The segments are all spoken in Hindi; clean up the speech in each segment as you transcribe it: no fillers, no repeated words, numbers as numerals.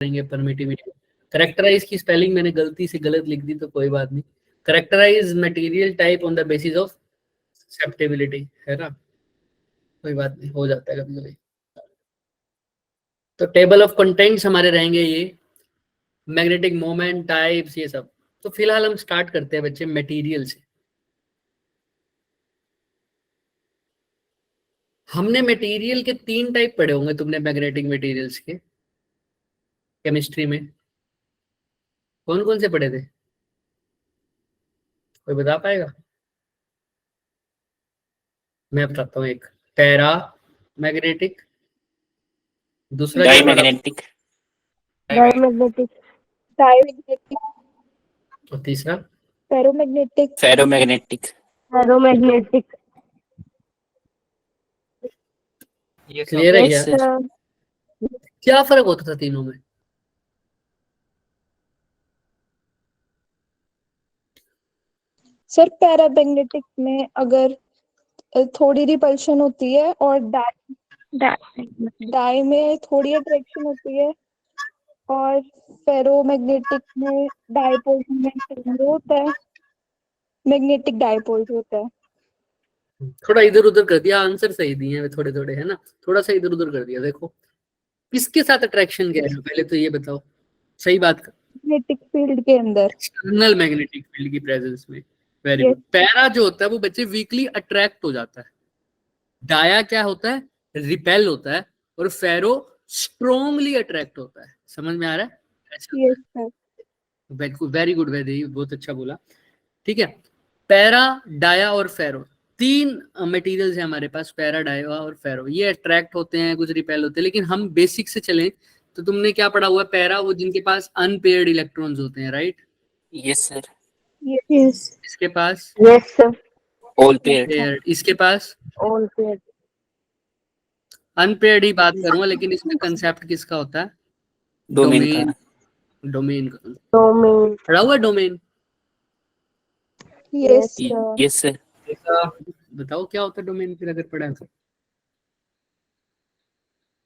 करेंगे परमिटिविटी। करेक्टराइज की स्पेलिंग मैंने गलती से गलत लिख दी तो कोई बात नहीं। Characterize material type on the basis of susceptibility, है ना, कोई बात नहीं, हो जाता है कभी कभी। तो टेबल ऑफ कंटेंट्स हमारे रहेंगे ये मैग्नेटिक मोमेंट टाइप्स ये सब। तो फिलहाल हम स्टार्ट करते हैं बच्चे मटेरियल से। हमने मटेरियल के 3 टाइप पढ़े होंगे तुमने मैग्नेटिक मटेरियल्स के केमिस्ट्री में। कौन कौन से पढ़े थे, कोई बता पाएगा? मैं बताता हूँ। एक पैरा मैग्नेटिक, दूसरा क्या पढ़ा? डायमैग्नेटिक, डायमैग्नेटिक, डायमैग्नेटिक, और तीसरा फेरोमैग्नेटिक, फेरोमैग्नेटिक। फेरोमैग्नेटिक। क्लियर है क्या? सर क्या फर्क होता था तीनों में? सर पैरामैग्नेटिक में अगर थोड़ी रिपल्शन होती है और डाई में थोड़ी अट्रैक्शन होती है, और फेरोमैग्नेटिक में डायपोल मोमेंट होता है, मैग्नेटिक डायपोल होता है। थोड़ा इधर उधर कर दिया, आंसर सही दिए हैं थोड़े थोड़े, है ना, थोड़ा सा इधर उधर कर दिया। देखो किसके साथ अट्रैक्शन कह रहे हो पहले तो ये बताओ, सही बात कर। मैग्नेटिक फील्ड के अंदर, एक्सटर्नल मैग्नेटिक फील्ड की प्रेजेंस में। Very Yes. गुड। पैरा जो होता है वो बच्चे वीकली अट्रैक्ट हो जाता है। डाया क्या होता है? रिपेल होता है। और फेरो स्ट्रोंगली अट्रैक्ट होता है। समझ में आ रहा है? Yes, sir. Very good, very बहुत अच्छा बोला। ठीक है, पैरा डाया और फेरो 3 मटेरियल्स है हमारे पास, पैरा डाया और फेरो। ये अट्रैक्ट होते हैं, कुछ रिपेल होते हैं, लेकिन हम बेसिक से चलें तो तुमने क्या पढ़ा हुआ है? पैरा वो जिनके पास अनपेयर्ड इलेक्ट्रॉन्स होते हैं, राइट? Yes sir. Yes. इसके पास Yes, sir. All paired. Paired, इसके पास All paired. अनपेयर्ड ही बात करूंगा, लेकिन इसमें कंसेप्ट किसका होता है? डोमेन का। डोमेन का Domain. पढ़ा हुआ domain. Yes, sir. Yes sir. बताओ क्या होता है डोमेन, फिर अगर पढ़ा है तो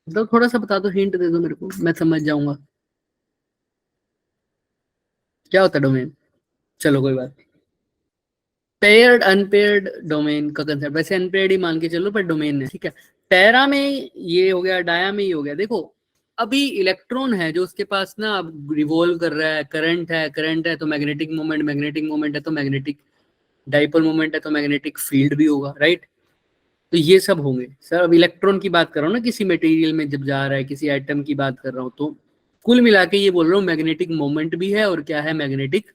बताओ, थोड़ा सा बता दो, हिंट दे दो मेरे को, मैं समझ जाऊंगा क्या होता है डोमेन। चलो कोई बात नहीं। पेयर्ड अनपेयर्ड डोमेन का कंसेप्ट, वैसे अनपेयर्ड ही मान के चलो पर डोमेन है, ठीक है। पैरा में ये हो गया, डाया में ये हो गया। देखो अभी इलेक्ट्रॉन है जो उसके पास ना अब रिवॉल्व कर रहा है, करंट है तो मैग्नेटिक मोमेंट है तो मैग्नेटिक डाइपोल मोमेंट है तो मैग्नेटिक फील्ड भी होगा, राइट? तो ये सब होंगे सर। अब इलेक्ट्रॉन की बात कर रहा हूँ ना, किसी मटेरियल में जब जा रहा है, किसी एटम की बात कर रहा हूँ, तो कुल मिला के ये बोल रहा हूँ मैग्नेटिक मोमेंट भी है और क्या है, मैग्नेटिक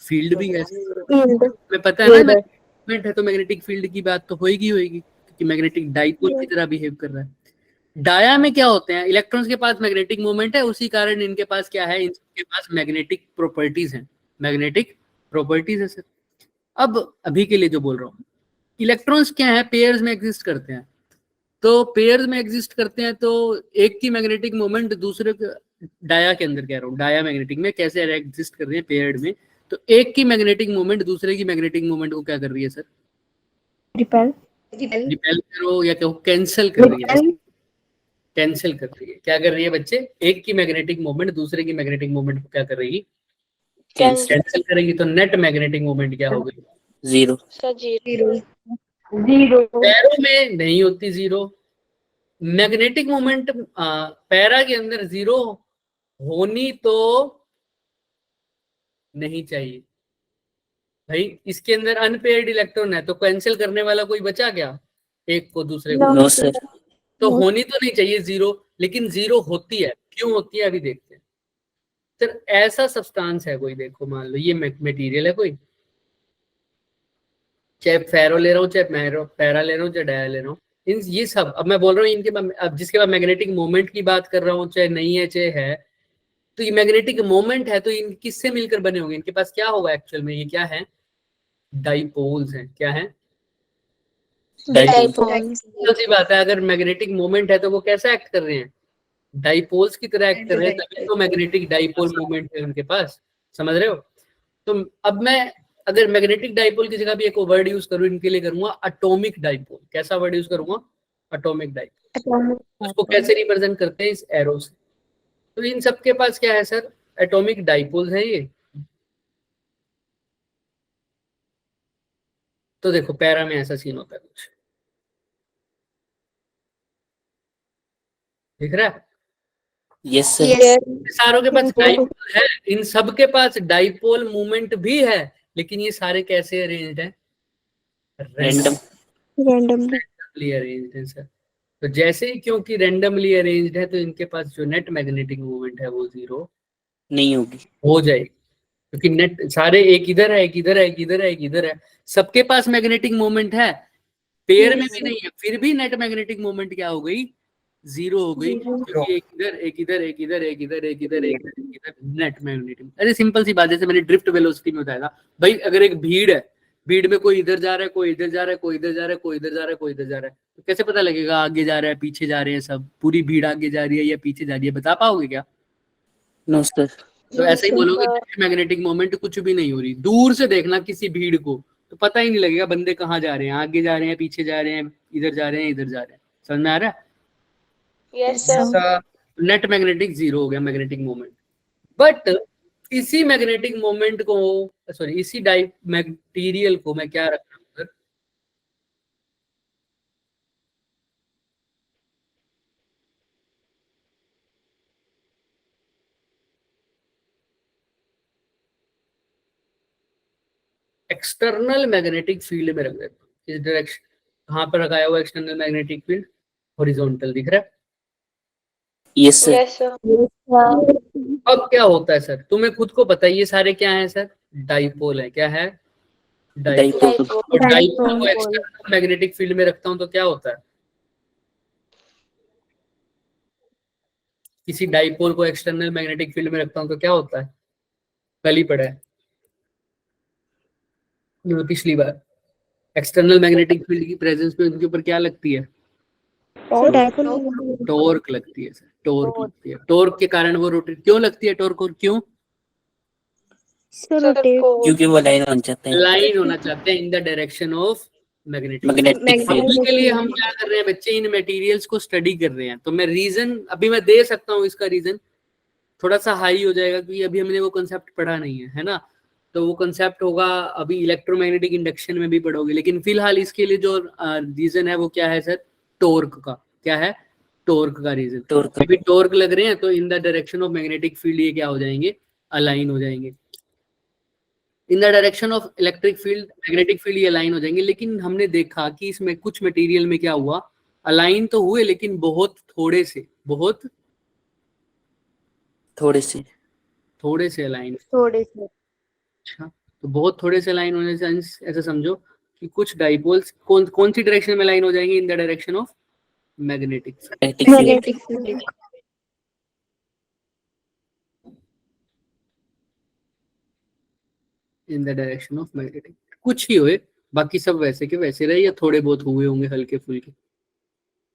फील्ड भी है। मैं पता है ना, मैग्नेट है तो मैग्नेटिक फील्ड की बात तो होगी क्योंकि मैग्नेटिक डाइपोल की तरह बिहेव कर रहा है। डाया में क्या होते हैं? इलेक्ट्रॉन्स के पास मैग्नेटिक मोमेंट है, उसी कारण इनके पास क्या है, इनके पास मैग्नेटिक प्रॉपर्टीज हैं। मैग्नेटिक प्रॉपर्टीज है सर। अब अभी के लिए जो बोल रहा हूँ, इलेक्ट्रॉन्स क्या है, पेयर्स में एग्जिस्ट करते हैं। तो पेयर्स में एग्जिस्ट करते हैं तो एक की मैग्नेटिक मोमेंट दूसरे डाया के अंदर कह रहा हूँ, डाया मैग्नेटिक में कैसे एग्जिस्ट कर रहे हैं पेयर्ड में, तो एक की मैग्नेटिक मोमेंट दूसरे की मैग्नेटिक मोमेंट को क्या कर रही है सर? रिपेल रिपेल करो या कहो कैंसिल कर रही है। कैंसिल कर रही है। क्या कर रही है बच्चे? एक की मैग्नेटिक मोमेंट दूसरे की मैग्नेटिक मोमेंट को क्या कर रही है? कैंसिल करेगी। तो नेट मैग्नेटिक मोमेंट क्या हो गई? जीरो। पैरों में नहीं होती जीरो। मैग्नेटिक मोमेंट पैरा के अंदर जीरो होनी तो नहीं चाहिए भाई। इसके अंदर अनपेयर्ड इलेक्ट्रॉन है तो कैंसिल करने वाला कोई बचा क्या एक को दूसरे को? No sir. तो होनी तो नहीं चाहिए जीरो, लेकिन जीरो होती है। क्यों होती है अभी देखते हैं सर। ऐसा सब्सटेंस है कोई, देखो मान लो ये मटेरियल है कोई, चाहे फेरो ले रहा हूँ, चाहे पैरा ले रहा हूँ, चाहे डाया ले रहा हूँ, इन ये सब अब मैं बोल रहा हूँ इनके अब जिसके बाद मैग्नेटिक मोमेंट की बात कर रहा हूँ, चाहे नहीं है चाहे है, तो ये मैग्नेटिक मोमेंट है तो इन किससे मिलकर बने होंगे? इनके पास क्या होगा एक्चुअल में? ये क्या है? डाइपोल्स हैं। क्या है? सी बात है, अगर मैग्नेटिक मोमेंट है तो वो कैसा एक्ट कर रहे हैं? डाइपोल्स की तरह एक्ट कर रहे हैं, तभी तो मैग्नेटिक डाइपोल मोमेंट है उनके पास। समझ रहे हो? तो अब मैं अगर मैग्नेटिक डाइपोल की जगह भी एक वर्ड यूज करूं इनके लिए, करूंगा एटॉमिक डाइपोल। कैसा वर्ड यूज करूंगा? Atomic dipole. उसको कैसे रिप्रेजेंट करते हैं? इस एरो से। तो इन सबके पास क्या है सर, एटॉमिक डाइपोल्स है ये। तो देखो पैरा में ऐसा सीन होता है कुछ, दिख रहा है? Yes sir. Yes. सारों के पास डाइपोल है, इन सब के पास डाइपोल मूवमेंट भी है, लेकिन ये सारे कैसे अरेंज्ड है? रैंडम। Randomly. अरेंज्ड है सर। तो जैसे ही क्योंकि रैंडमली अरेंज्ड है, तो इनके पास जो नेट मैग्नेटिक मूवमेंट है वो 0 नहीं होगी। हो जाएगी, क्योंकि नेट सारे एक इधर है, एक इधर है, एक इधर है, एक इधर है, सबके पास मैग्नेटिक मोमेंट है, पेयर में भी नहीं है, फिर भी नेट मैग्नेटिक मोमेंट क्या हो गई? 0 हो गई, क्योंकि एक इधर, एक इधर, एक इधर, एक इधर, एक इधर, एक इधर, एक इधर, नेट मैग्नेटिक। अरे सिंपल सी बात, जैसे मैंने ड्रिफ्ट वेलोसिटी में बताया था भाई, अगर एक भीड़ है, भीड़ में कोई इधर जा रहा है, कोई इधर जा रहा है, कोई इधर जा रहा है, कोई इधर जा रहा है, कोई इधर जा रहा है, तो कैसे पता लगेगा आगे जा रहा है पीछे जा रहे हैं सब, पूरी भीड़ आगे जा रही है या पीछे जा रही है, बता पाओगे क्या? No sir. तो ऐसा ही बोलोगे मैग्नेटिक मोमेंट कुछ भी नहीं हो रही, दूर से देखना किसी भीड़ को तो पता ही नहीं लगेगा बंदे कहाँ जा रहे हैं, आगे जा रहे हैं, पीछे जा रहे हैं, इधर जा रहे हैं, इधर जा रहे हैं। समझ में आ रहा है? Yes, sir. नेट मैग्नेटिक 0 हो गया मैग्नेटिक मोमेंट। बट इसी मैग्नेटिक मोमेंट को, सॉरी इसी डाइ मटेरियल को मैं क्या रख रहा हूँ सर, एक्सटर्नल मैग्नेटिक फील्ड में रख देता हूँ। इस डायरेक्शन कहाँ पर रखाया हुआ एक्सटर्नल मैग्नेटिक फील्ड? हॉरिजॉन्टल, दिख रहा है? Yes sir. Yes, sir. अब क्या होता है सर, तुम्हें खुद को पता है ये सारे क्या है सर? डाइपोल है। क्या है? डाइपोल। डाइपोल। और डाइपोल को एक्सटर्नल मैग्नेटिक फील्ड में रखता हूं तो क्या होता है? किसी डाइपोल को एक्सटर्नल मैग्नेटिक फील्ड में रखता हूं तो क्या होता है? कल ही पढ़ा है पिछली बार। एक्सटर्नल मैग्नेटिक फील्ड की प्रेजेंस में उनके ऊपर क्या लगती है? टॉर्क लगती है सर, टॉर्क लगती है। टॉर्क के कारण वो रोटेट क्यों लगती है? टॉर्क और क्यों? क्योंकि वो लाइन बन जाते हैं। लाइन होना चाहते हैं इन the direction of magnetic magnetic field. के लिए हम क्या कर रहे हैं बच्चे, इन मटेरियल्स को स्टडी कर रहे हैं। तो मैं रीजन अभी मैं दे सकता हूँ, इसका रीजन थोड़ा सा हाई हो जाएगा क्योंकि अभी हमने वो कंसेप्ट पढ़ा नहीं है ना, तो वो कंसेप्ट होगा अभी इलेक्ट्रोमैग्नेटिक इंडक्शन में भी पढ़ोगे, लेकिन फिलहाल इसके लिए जो रीजन है वो क्या है सर? टॉर्क का। क्या है? टॉर्क का रीजन। टॉर्क। अभी टॉर्क लग रहे हैं तो इन the direction of magnetic field ये क्या हो जाएंगे? अलाइन हो जाएंगे। इन the direction of electric field magnetic field ये अलाइन हो जाएंगे। लेकिन हमने देखा कि इसमें कुछ मटेरियल में क्या हुआ, अलाइन तो हुए लेकिन बहुत थोड़े से, बहुत थोड़े से अलाइन। थोड़े से। अच्छा, तो बहुत थोड़े से लाइन होने से ऐसा समझो कि कुछ डाइपोल्स कौन सी डायरेक्शन में लाइन हो जाएंगे? इन the direction of magnetic field. In the direction of magnetic, कुछ ही हुए, बाकी सब वैसे के वैसे रहे या थोड़े बहुत हुए होंगे हल्के फुल्के,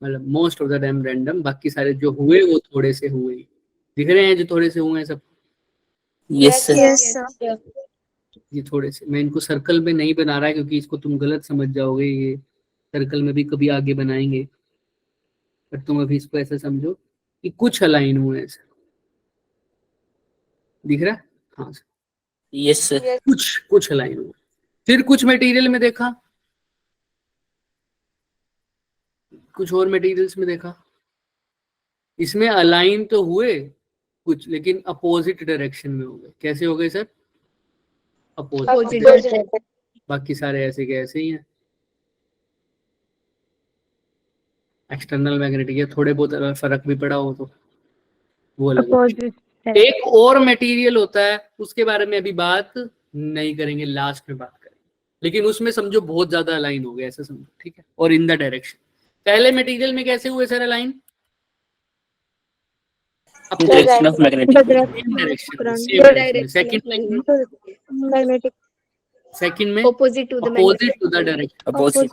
मतलब most of the time random. बाकी सारे जो हुए वो थोड़े से हुए ही दिख रहे हैं, जो थोड़े से हुए हैं सब। Yes sir. ये थोड़े से, मैं इनको सर्कल में नहीं बना रहा क्योंकि इसको तुम गलत समझ जाओगे, ये सर्कल में भी कभी आगे बनाएंगे, पर तुम अभी इसको ऐसा समझो कि कुछ अलाइन हुए हैं। दिख रहा है? हाँ सर, यस सर। कुछ अलाइन हुए। फिर कुछ मटेरियल में देखा, कुछ और मटेरियल्स में देखा, इसमें अलाइन तो हुए कुछ, लेकिन अपोजिट डायरेक्शन में हो गए। कैसे हो गए सर? अपोजिट। बाकी सारे ऐसे के ऐसे ही हैं। एक्सटर्नल मैग्नेटिक है, थोड़े बहुत अगर फर्क भी पड़ा हो तो वो अलग। एक और मटेरियल होता है, उसके बारे में अभी बात नहीं करेंगे, लास्ट में बात करेंगे, लेकिन उसमें समझो बहुत ज्यादा अलाइन हो गया, ऐसा समझो, ठीक है? और इन द डायरेक्शन। पहले मटेरियल में कैसे हुए sir align? Direction of magnetic. Second में Opposite to the opposite to the direction. Opposite.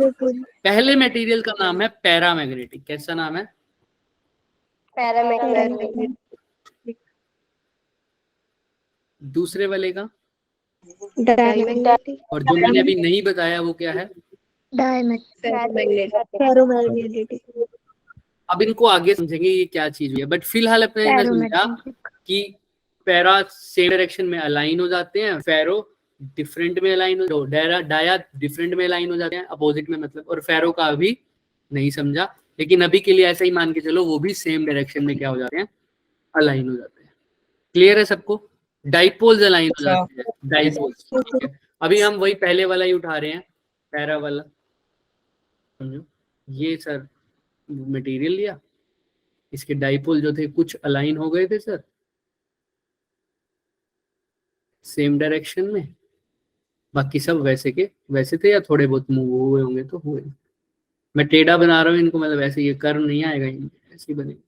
पहले मटेरियल का नाम है पैरामैग्नेटिक। कैसा नाम है? paramagnetic. दूसरे वाले का, Diamagnetic. और जो मैंने अभी नहीं बताया वो क्या है? Ferromagnetic. अब इनको आगे समझेंगे ये क्या चीज हुई है, बट फिलहाल अपने समझा कि पैरा सेम डायरेक्शन में अलाइन हो जाते हैं, फेरो डिफरेंट में अलाइन हो, डाया डिफरेंट में अलाइन हो जाते हैं, अपोजिट में मतलब, और फेरो का अभी नहीं समझा, लेकिन अभी के लिए ऐसा ही मान के चलो वो भी सेम डायरेक्शन में क्या हो जाते हैं, अलाइन हो जाते हैं। क्लियर है सबको? डाइपोल्स अलाइन हो जाते हैं, डाइपोल्स। ठीक है, अभी हम वही पहले वाला ही उठा रहे हैं, पैरा वाला, समझो। ये सर मटेरियल लिया, इसके डाइपोल जो थे कुछ अलाइन हो गए थे सर सेम डायरेक्शन में, बाकी सब वैसे के वैसे थे, या थोड़े बहुत मूव हुए होंगे तो हुए। मैं टेढ़ा बना रहा हूँ इनको, मतलब ऐसे ये कर्व नहीं आएगा, ऐसे ही बनेगा।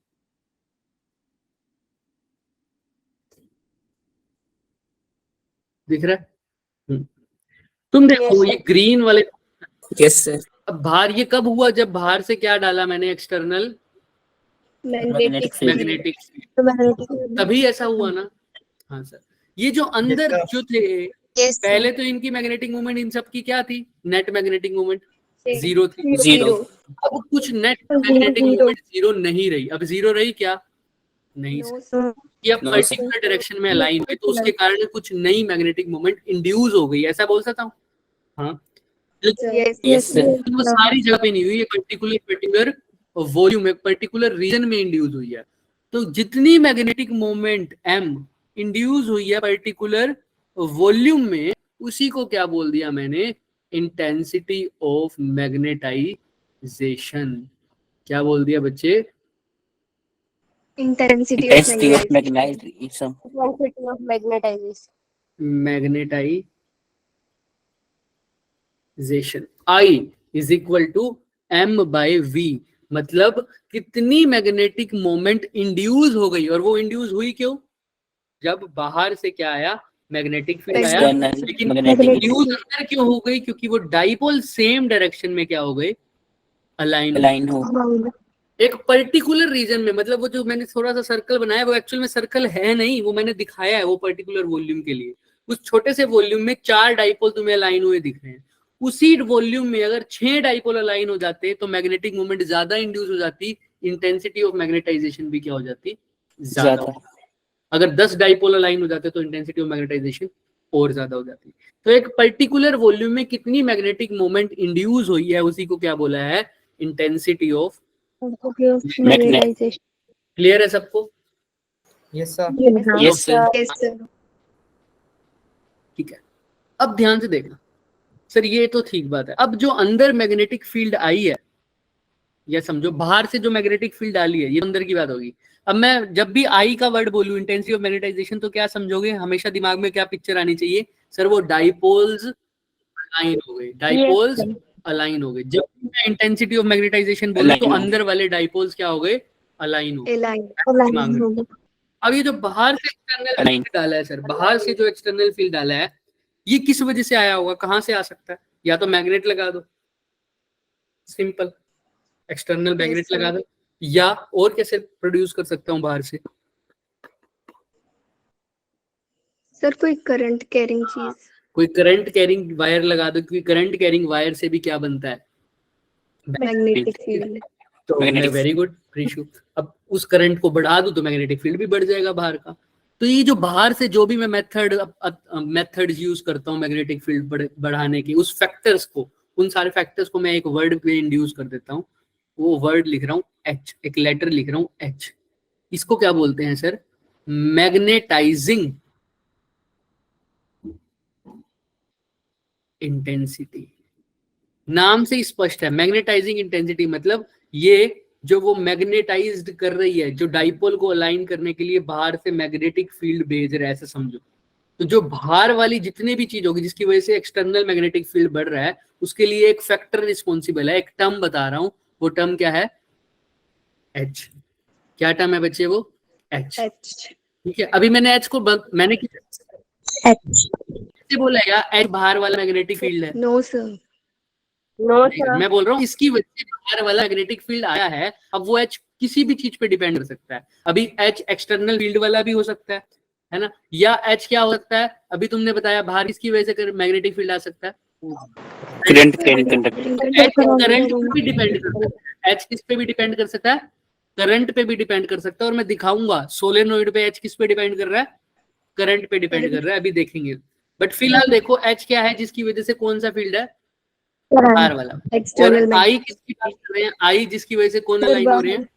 दिख रहा है? तुम देखो ये ग्रीन वाले, यस सर। अब बाहर ये कब हुआ, जब बाहर से क्या डाला मैंने, एक्सटर्नल मैग्नेटिक फील्ड। मैग्नेटिक, तभी ऐसा हुआ ना। हाँ सर, ये जो अंदर जो थे पहले तो इनकी मैग्नेटिक मूवमेंट इन सब की क्या थी, नेट मैग्नेटिक मूवमेंट जीरो थी। जीरो। अब कुछ नेट मैग्नेटिक मूवमेंट जीरो नहीं रही, अब जीरो रही क्या, नहीं सर, ये अब पर्टिकुलर डायरेक्शन में अलाइन हुई, तो उसके कारण कुछ नई मैग्नेटिक मूवमेंट इंड्यूस हो गई, ऐसा बोल सकता हूँ। हाँ, यस सर। वो सारी जगह पे नहीं हुई, ये पर्टिकुलर वॉल्यूम में, पर्टिकुलर रीजन में इंड्यूस हुई है। तो जितनी मैग्नेटिक मोमेंट m इंड्यूस हुई है पर्टिकुलर वॉल्यूम में, उसी को क्या बोल दिया मैंने, इंटेंसिटी ऑफ मैग्नेटाइजेशन। क्या बोल दिया बच्चे? Intensity of magnetization. Magnetization I is equal to m by v, मतलब कितनी मैग्नेटिक मोमेंट इंड्यूस हो गई, और वो इंड्यूस हुई क्यों, जब बाहर से क्या आया, मैग्नेटिक फील्ड आया, लेकिन इंड्यूस अंदर क्यों हो गई, क्योंकि वो डाइपोल सेम डायरेक्शन में क्या हो गए, अलाइन हो। एक पर्टिकुलर रीजन में, मतलब वो जो मैंने थोड़ा सा सर्कल बनाया वो एक्चुअल में सर्कल है नहीं, वो मैंने दिखाया है वो पर्टिकुलर वॉल्यूम के लिए। उस छोटे से वॉल्यूम में 4 डाइपोल तुम्हें अलाइन हुए दिख रहे हैं, उसी वॉल्यूम में अगर 6 डाइपोल अलाइन हो जाते तो मैग्नेटिक मूवमेंट ज्यादा इंड्यूस हो जाती, इंटेंसिटी ऑफ मैग्नेटाइजेशन भी क्या हो जाती, ज्यादा। अगर 10 डाइपोल अलाइन हो जाते तो इंटेंसिटी ऑफ मैग्नेटाइजेशन और ज्यादा हो जाती। तो एक पर्टिकुलर वॉल्यूम में कितनी मैग्नेटिक मोमेंट इंड्यूस हुई है, उसी को क्या बोला है, इंटेंसिटी ऑफ मैग्नेटाइजेशन। क्लियर है सबको? Yes sir. Yes sir. ठीक है, अब ध्यान से देखना सर, ये तो ठीक बात है। अब जो अंदर मैग्नेटिक फील्ड आई है, या समझो बाहर से जो मैग्नेटिक फील्ड डाली है, ये अंदर की बात होगी। अब मैं जब भी आई का वर्ड बोलूं, इंटेंसिटी ऑफ मैग्नेटाइजेशन, तो क्या समझोगे, हमेशा दिमाग में क्या पिक्चर आनी चाहिए सर, वो डाइपोल्स अलाइन हो गए, डाइपोल्स अलाइन हो गए। जब मैं इंटेंसिटी ऑफ मैग्नेटाइजेशन बोलूं तो अंदर वाले डाइपोल्स क्या हो गए, अलाइन हो गए। अब ये जो बाहर से एक्सटर्नल फील्ड डाला है सर, बाहर से जो एक्सटर्नल फील्ड डाला है, ये किस वजह से आया होगा, कहां से आ सकता है, या तो मैग्नेट लगा दो, सिंपल एक्सटर्नल मैग्नेट लगा दो, या और कैसे प्रोड्यूस कर सकता हूं बाहर से, सर कोई करंट कैरिंग चीज, कोई करंट कैरिंग वायर लगा दो, क्योंकि करंट कैरिंग वायर से भी क्या बनता है, मैग्नेटिक फील्ड। तो वेरी गुड प्रीशु। अब उस करंट को बढ़ा दूं तो मैग्नेटिक फील्ड भी बढ़ जाएगा बाहर का। तो ये जो बाहर से जो भी मैं मेथड्स यूज करता हूँ मैग्नेटिक फील्ड बढ़ाने की, उस फैक्टर्स को, उन सारे फैक्टर्स को मैं एक वर्ड पे इंड्यूस कर देता हूँ। वो वर्ड लिख रहा हूँ H, एक लेटर लिख रहा हूँ H। इसको क्या बोलते हैं सर, मैग्नेटाइजिंग इंटेंसिटी। नाम से स्पष्ट है, मैग्नेटाइजिंग इंटेंसिटी मतलब ये जो वो मैग्नेटाइज्ड कर रही है, जो डाइपोल को अलाइन करने के लिए बाहर से मैग्नेटिक फील्ड भेज रहा है, ऐसे समझो। तो जो बाहर वाली जितनी भी चीज होगी जिसकी वजह से एक्सटर्नल मैग्नेटिक फील्ड बढ़ रहा है, उसके लिए एक फैक्टर रिस्पॉन्सिबल है, एक टर्म बता रहा हूं, वो टर्म क्या है, H। क्या टर्म है बच्चे, वो H। ठीक है, अभी मैंने H को मैंने किससे बोला है, H बाहर वाला मैग्नेटिक फील्ड है। नो सर, मैं बोल रहा हूँ इसकी वजह से बाहर वाला मैग्नेटिक फील्ड आया है। अब वो H किसी भी चीज पे डिपेंड कर सकता है। अभी H एक्सटर्नल फील्ड वाला भी हो सकता है ना, या H क्या हो सकता है, अभी तुमने बताया बाहर किसकी वजह से मैग्नेटिक फील्ड आ सकता है, करंट H करंट पे भी डिपेंड कर सकता है, H किस पे भी डिपेंड कर सकता है, करंट पे भी डिपेंड कर सकता है, और मैं दिखाऊंगा सोलेनोइड पे एच किस पे डिपेंड कर रहा है, करंट पे डिपेंड कर रहा है, अभी देखेंगे। बट फिलहाल देखो एच क्या है जिसकी वजह से कौन सा फील्ड है, बाहर वाला। और एक्सटर्नल आई किसकी बात कर रहे हैं, आई जिसकी वजह से कौन अलाइन हो रहे हैं,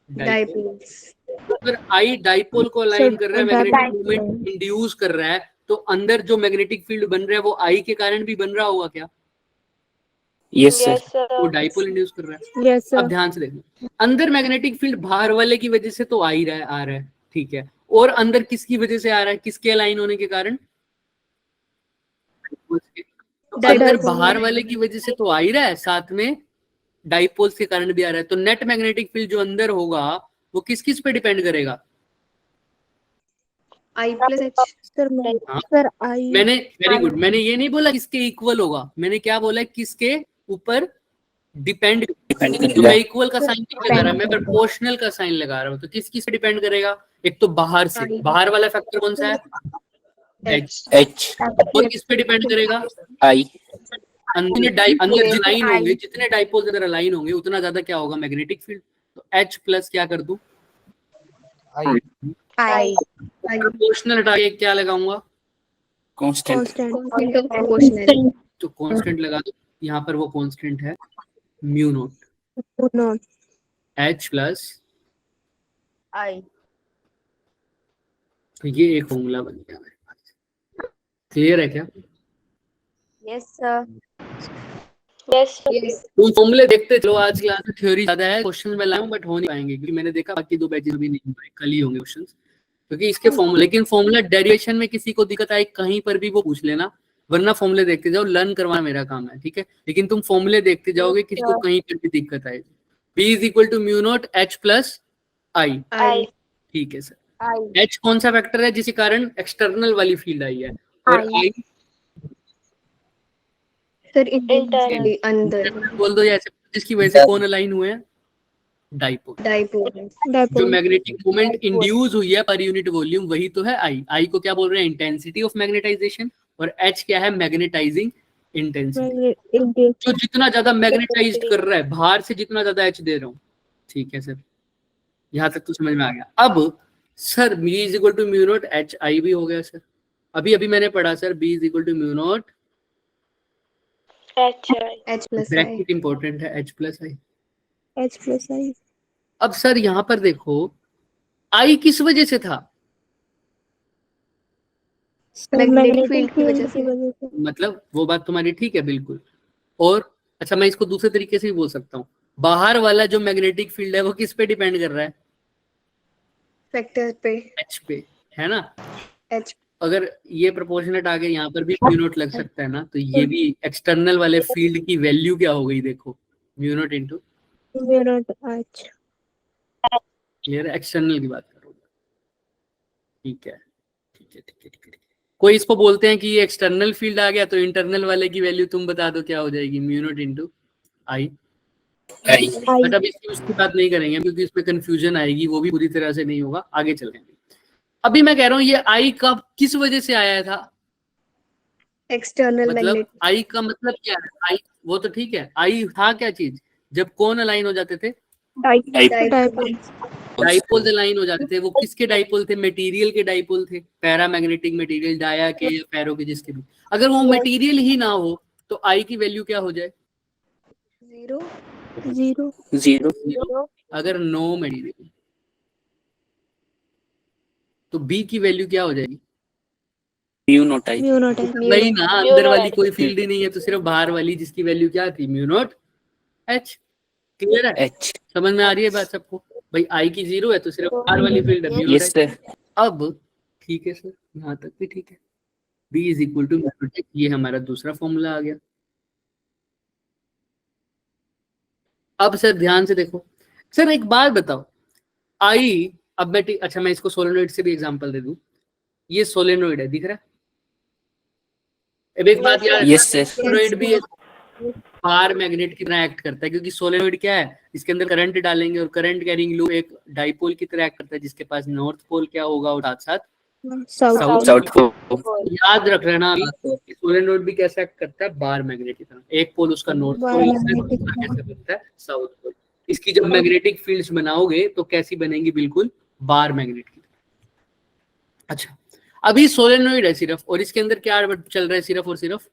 डाइपोल। डाइपोल्स। अगर आई डाइपोल को अलाइन कर रहा है, मैग्नेटिक मोमेंट इंड्यूस कर रहा है, तो अंदर जो मैग्नेटिक फील्ड बन रहा है वो आई के कारण भी बन रहा होगा क्या, यस सर, वो डाइपोल इंड्यूस कर रहा है। यस अब सर, ध्यान से देखो, अंदर मैग्नेटिक फील्ड बाहर वाले की वजह से तो आ रहा है, ठीक है, और अंदर किसकी वजह से आ रहा है, किसके अलाइन होने के कारण, तो अंदर बाहर वाले की वजह से तो आ ही रहा है, साथ में डाइपोल्स के कारण भी आ रहा है। तो नेट मैग्नेटिक फील्ड जो अंदर होगा वो किस किस पे डिपेंड करेगा, आई प्लस एच। हाँ? सर आई, मैंने वेरी गुड, मैंने ये नहीं बोला किसके इक्वल होगा, मैंने क्या बोला किसके ऊपर डिपेंड। डिपेंड तो करेगा। मैं इक्वल का साइन नहीं लगा रहा, मैं प्रोपोर्शनल का साइन लगा रहा हूँ। तो किस किस पे डिपेंड करेगा, एक तो बाहर से, बाहर वाला फैक्टर कौन सा है, एच। एच और किस पे डिपेंड करेगा, आई अंदर लाइन होंगे, जितने डाइपोल अगर अलाइन होंगे उतना ज्यादा क्या होगा, मैग्नेटिक फील्ड। तो एच प्लस क्या कर दूं, आई प्रोपोर्शनल हटा के क्या लगाऊंगा, कांस्टेंट प्रोपोर्शनल। तो कांस्टेंट लगा दो। यहाँ पर वो कांस्टेंट है म्यू नॉट एच प्लस आई। तो ये एक फॉर्मूला बन गया मेरे पास। क्लियर है क्या, यस सर। तुम फॉर्मूले देखते चलो। आज क्लास में थ्योरी ज्यादा है, क्वेश्चन मैं लाऊं बट हो नहीं पाएंगे, क्योंकि मैंने देखा बाकी दो बैचेस भी नहीं हो पाए, कल ही होंगे क्वेश्चंस, क्योंकि इसके फॉर्मूले। लेकिन फॉर्मूला डेरिवेशन में किसी को दिक्कत आई कहीं पर भी वो पूछ लेना, वरना फॉर्मूले देखते जाओ, लर्न करवाना मेरा काम है, ठीक है। लेकिन तुम फॉर्मूले देखते जाओगे, किसी को कहीं पर भी दिक्कत आएगी। B is equal to mu naught H plus I, ठीक है सर। एच कौन सा वेक्टर है जिसके कारण एक्सटर्नल वाली फील्ड आई है, और आई सर इंटरनली अंदर बोल दो, जैसे जिसकी वजह से कौन अलाइन हुए हैं, डाइपोल। डाइपोल। जो मैग्नेटिक मोमेंट इंड्यूस हुई है पर यूनिट वॉल्यूम, वही तो है आई। आई को क्या बोल रहे हैं, इंटेंसिटी ऑफ मैग्नेटाइजेशन, और एच क्या है, मैग्नेटाइजिंग इंटेंसिटी। जो जितना ज्यादा मैग्नेटाइज्ड कर रहा है, बाहर से जितना ज्यादा एच दे रहा हूँ, ठीक है सर, यहाँ तक तो समझ में आ गया। अब sir B is equal to mu naught H I भी हो गया सर, अभी मैंने पढ़ा sir, B is equal to mu naught H plus I. Bracket important है, एच प्लस आई। आई। अब सर यहाँ पर देखो, आई किस वजह से था, मैग्नेटिक फील्ड की वजह से। मतलब वो बात तुम्हारी ठीक है बिल्कुल। और अच्छा, मैं इसको दूसरे तरीके से भी बोल सकता हूँ, बाहर वाला जो मैग्नेटिक फील्ड है वो किस पे डिपेंड कर रहा है, फैक्टर पे, एच पे, है ना। एच। अगर ये प्रोपोर्शनेट आगे यहाँ पर भी म्यू नॉट लग सकता है ना, तो ये भी एक्सटर्नल वाले फील्ड की वैल्यू क्या हो गई, देखो mu naught into H. Clear, external की बात करो, ठीक है। कोई इसको बोलते हैं कि ये एक्सटर्नल फील्ड आ गया, तो इंटरनल वाले की वैल्यू तुम बता दो क्या हो जाएगी, mu naught into I. But अब इसकी बात नहीं करेंगे क्योंकि इसमें कंफ्यूजन आएगी, वो भी पूरी तरह से नहीं होगा, आगे चलेंगे। अभी मैं कह रहा हूँ ये आई कब किस वजह से आया था, एक्सटर्नल मतलब मैग्नेट। आई का मतलब क्या है, आई वो तो ठीक है, आई था क्या चीज, जब कौन अलाइन हो जाते थे, डाइपोल अलाइन हो जाते थे। वो किसके डाइपोल थे, मटेरियल के डाइपोल थे, पैरामैग्नेटिक मटेरियल, डाया के या फेरो के, जिसके भी। अगर वो मटेरियल ही ना हो तो आई की वैल्यू क्या हो जाए, जीरो। अगर नो मटेरियल तो बी की वैल्यू क्या हो जाएगी, म्यू नॉट आई। नहीं ना, अंदर वाली कोई फील्ड ही नहीं है, तो सिर्फ बाहर वाली जिसकी वैल्यू क्या थी, म्यू नॉट एच। क्लियर है, एच समझ में आ रही है बात सबको, भाई आई की जीरो है तो सिर्फ बाहर वाली फील्ड है, mu not yes H. Sir. अब ठीक है सर, यहाँ तक भी ठीक है, B is equal to mu naught H, ये हमारा दूसरा फॉर्मूला आ गया। अब सर ध्यान से देखो, सर एक बात बताओ, आई, अब मैं अच्छा मैं इसको सोलेनोइड से भी एग्जांपल दे दूं, ये सोलेनोइड है, दिख रहा है। अब एक बात याद, यस सर। सोलेनोइड भी पार मैग्नेट की तरह एक्ट करता है, क्योंकि सोलेनोइड क्या है, इसके अंदर करंट डालेंगे और करंट कैरिंग लूप एक डाइपोल की तरह एक्ट करता है, जिसके पास नॉर्थ पोल क्या होगा और साथ साथ साउथ को याद रख लेना। सोलेनोइड भी कैसे एक्ट करता है, बार मैग्नेट की तरह, एक पोल उसका नॉर्थ पोल कैसे बनता है, साउथ पोल। इसकी जब मैग्नेटिक फील्ड्स बनाओगे तो कैसी बनेंगी, बिल्कुल बार मैग्नेट की। अच्छा, अभी सोलेनोइड है सिर्फ, और इसके अंदर क्या चल रहा है, सिर्फ और सिर्फ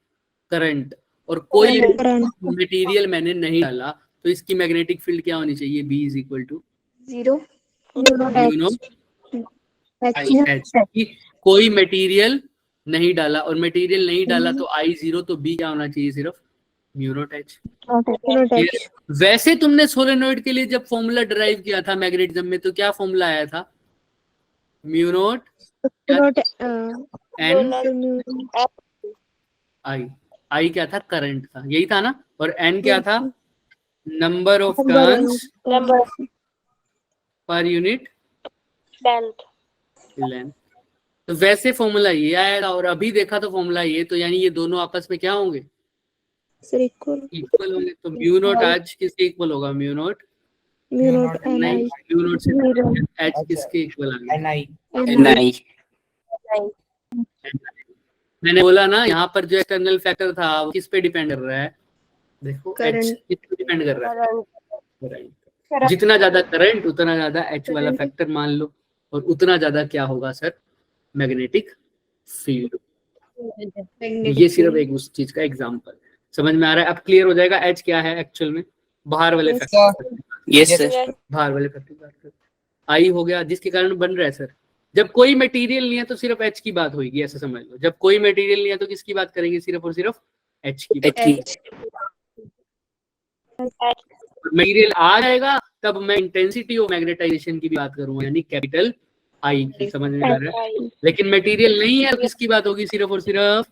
करंट, और कोई मटेरियल मैंने नहीं डाला, तो इसकी मैग्नेटिक फील्ड क्या होनी चाहिए, B इज इक्वल टू 0 कोई मटेरियल नहीं डाला, और मटेरियल नहीं डाला तो I 0, तो B क्या होना चाहिए, सिर्फ म्यू नॉट H। वैसे तुमने सोलेनोइड के लिए जब फॉर्मूला डिराइव किया था मैग्नेटिज्म में, तो क्या फॉर्मूला आया था, म्यू नॉट N I क्या था, करंट था, यही था ना, और N क्या था, number of turns per unit length. तो वैसे फॉर्मूला ये आएगा, और अभी देखा तो फॉर्मूला ये, तो यानी ये दोनों आपस में क्या होंगे, इक्वल होंगे। तो म्यू नॉट H किसके इक्वल होगा, म्यू नॉट नहीं, म्यू नॉट से H किसके इक्वल आ गया, NI मैंने बोला ना, यहाँ पर जो एक्सटर्नल फैक्टर था वो किस पे डिपेंड कर रहा है, देखो H Current. किस पे डिपेंड कर रहा है, करंट। जितना ज्यादा करंट उतना ज्यादा H वाला फैक्टर मान लो, और उतना ज्यादा क्या होगा सर, मैग्नेटिक फील्ड। ये सिर्फ एक उस चीज का एग्जांपल, समझ में आ रहा है, अब क्लियर हो जाएगा H क्या है एक्चुअल में, बाहर वाले फैक्टर, यस सर बाहर वाले फैक्टर I हो गया, जिसके कारण बन रहा है सर, जब कोई मटेरियल नहीं है तो सिर्फ H की बात होगी, ऐसा समझ लो, जब कोई मटेरियल नहीं है तो किसकी बात करेंगे, सिर्फ और सिर्फ H की बात। मटेरियल आ जाएगा तब मैं इंटेंसिटी ऑफ मैग्नेटाइजेशन की भी बात करूंगा, यानी कैपिटल I की, समझ में आ रहा है, लेकिन मटेरियल नहीं है तो किसकी बात होगी, सिर्फ और सिर्फ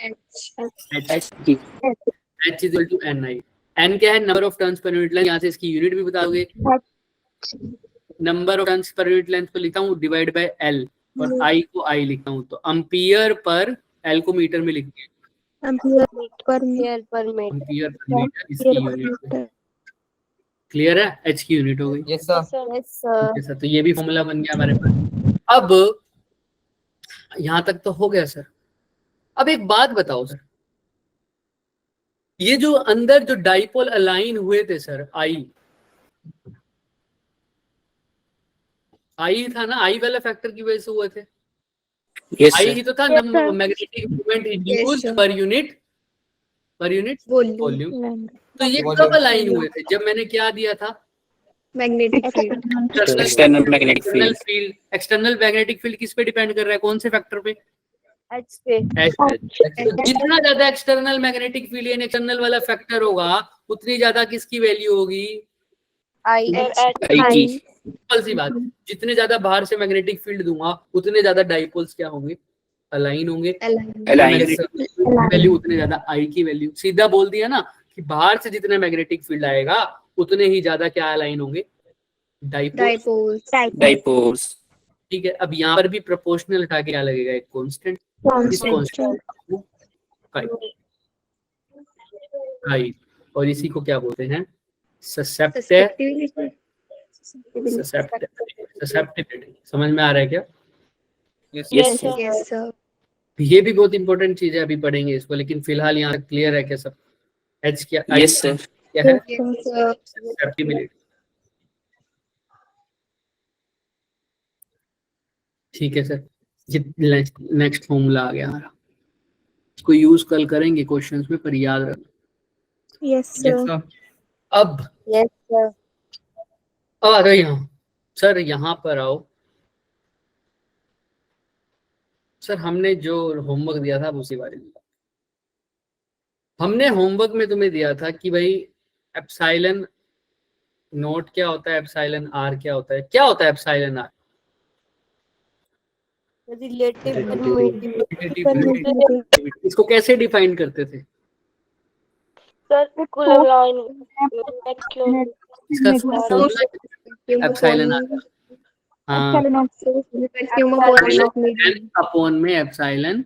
H की। H is equal to NI। N क्या है, number of turns per unit length, यहाँ से इसकी यूनिट भी बताओगे, number of turns per unit length को लिखता हूँ डिवाइड बाय L, और I को I लिखता हूँ, तो एम्पियर पर, L को मीटर में लिखते हैं, एम्पियर पर मीटर इसकी यूनिट। क्लियर है, H की यूनिट हो गई। Yes sir. तो ये भी फॉर्मूला बन गया हमारे पास। अब यहां तक तो हो गया सर। अब एक बात बताओ सर, ये जो अंदर जो डाइपोल अलाइन हुए थे सर, आई था ना, आई वाला फैक्टर की वजह से हुए थे, यस आई सर ही तो था magnetic movement induced per unit volume. तो ये कब अलाइन हुए थे, जब मैंने क्या दिया था, magnetic field external magnetic field external magnetic field किस पे डिपेंड कर रहा है, कौन से फैक्टर पे, H पे। जितना ज्यादा एक्सटर्नल मैग्नेटिक फील्ड यानी एक्सटर्नल वाला फैक्टर होगा, उतनी ज्यादा किसकी वैल्यू होगी, I की सिंपल सी बात, जितने ज्यादा बाहर से मैग्नेटिक फील्ड दूंगा उतने ज्यादा डाइपोल्स क्या होंगे, अलाइन होंगे, वैल्यू उतने ज्यादा आई की वैल्यू, सीधा बोल दिया ना कि बाहर से जितना मैग्नेटिक फील्ड आएगा उतने ही ज्यादा क्या अलाइन होंगे, डाइपोल्स। डाइपोल्स ठीक है, अब यहाँ पर भी प्रोपोर्शनल हटा के क्या लगेगा, एक कांस्टेंट, इस कांस्टेंट काई, और इसी को क्या बोलते हैं, ससेप्टिबिलिटी। समझ में आ रहा है क्या, यस यस सर ये भी बहुत इंपॉर्टेंट चीज है, अभी पढ़ेंगे इसको, लेकिन फिलहाल यहाँ तक क्लियर है क्या सब, H क्या, यस सर क्या है, यस सर ससेप्टिबिलिटी। ठीक है सर, नेक्स्ट फॉर्मूला आ गया हमारा, इसको यूज कल करेंगे क्वेश्चंस में, पर याद रखना। Yes sir. अब Yes sir. आ गए यहाँ सर, यहाँ पर आओ सर, हमने जो होमवर्क दिया था उसी बारे में, हमने होमवर्क में तुम्हें दिया था कि भाई एप्सिलॉन नोट क्या होता है, एप्सिलॉन आर क्या होता है, क्या होता है एप्सिलॉन आर, Relative permittivity. इसको कैसे डिफाइन करते थे, Sir, Coulomb vacuum. इसका फॉर्मूला एप्सिलॉन आर, हाँ, vacuum of volume of medium upon में एप्सिलॉन,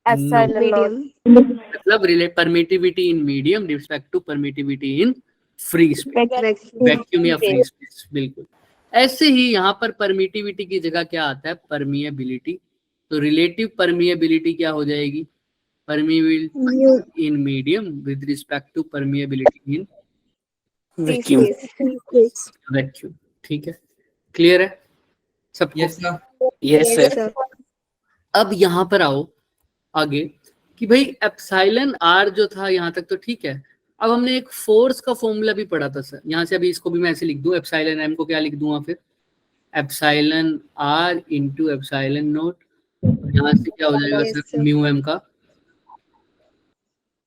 Epsilon naught. मीडियम मतलब permittivity in medium respect to permittivity in free space, vacuum या फ्री स्पेस, बिल्कुल। ऐसे ही यहाँ पर परमिटिविटी की जगह क्या आता है, परमिएबिलिटी, तो रिलेटिव परमिएबिलिटी क्या हो जाएगी, permeability in medium with respect to permeability in vacuum. Vacuum. ठीक है, क्लियर है सबको? Yes Yes, sir. sir. अब यहाँ पर आओ आगे कि भाई एप्सिलॉन आर जो था यहाँ तक तो ठीक है। अब हमने एक फोर्स का फॉर्मूला भी पढ़ा था सर, यहाँ से अभी इसको भी मैं ऐसे लिख दूं, एप्सिलॉन एम को क्या लिख दूंगा फिर, epsilon R into epsilon naught, यहाँ से क्या हो जाएगा Yes, sir, sir. Mu M का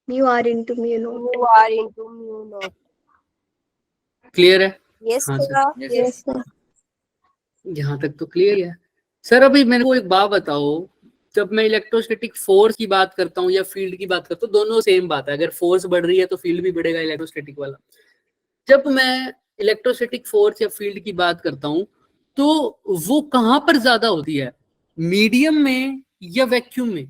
Mu R into mu naught. You are into mu naught. Clear है? Yes, हाँ sir. Sir, Yes. यहाँ तक तो क्लियर है सर। अभी मेरे को एक बात बताओ, जब मैं इलेक्ट्रोस्टैटिक फोर्स की बात करता हूँ या फील्ड की बात करता हूँ, दोनों सेम बात है। अगर फोर्स बढ़ रही है तो फील्ड भी बढ़ेगा इलेक्ट्रोस्टैटिक वाला। जब मैं इलेक्ट्रोस्टैटिक फोर्स या फील्ड की बात करता हूँ तो वो कहाँ पर ज्यादा होती है, मीडियम में या वैक्यूम में?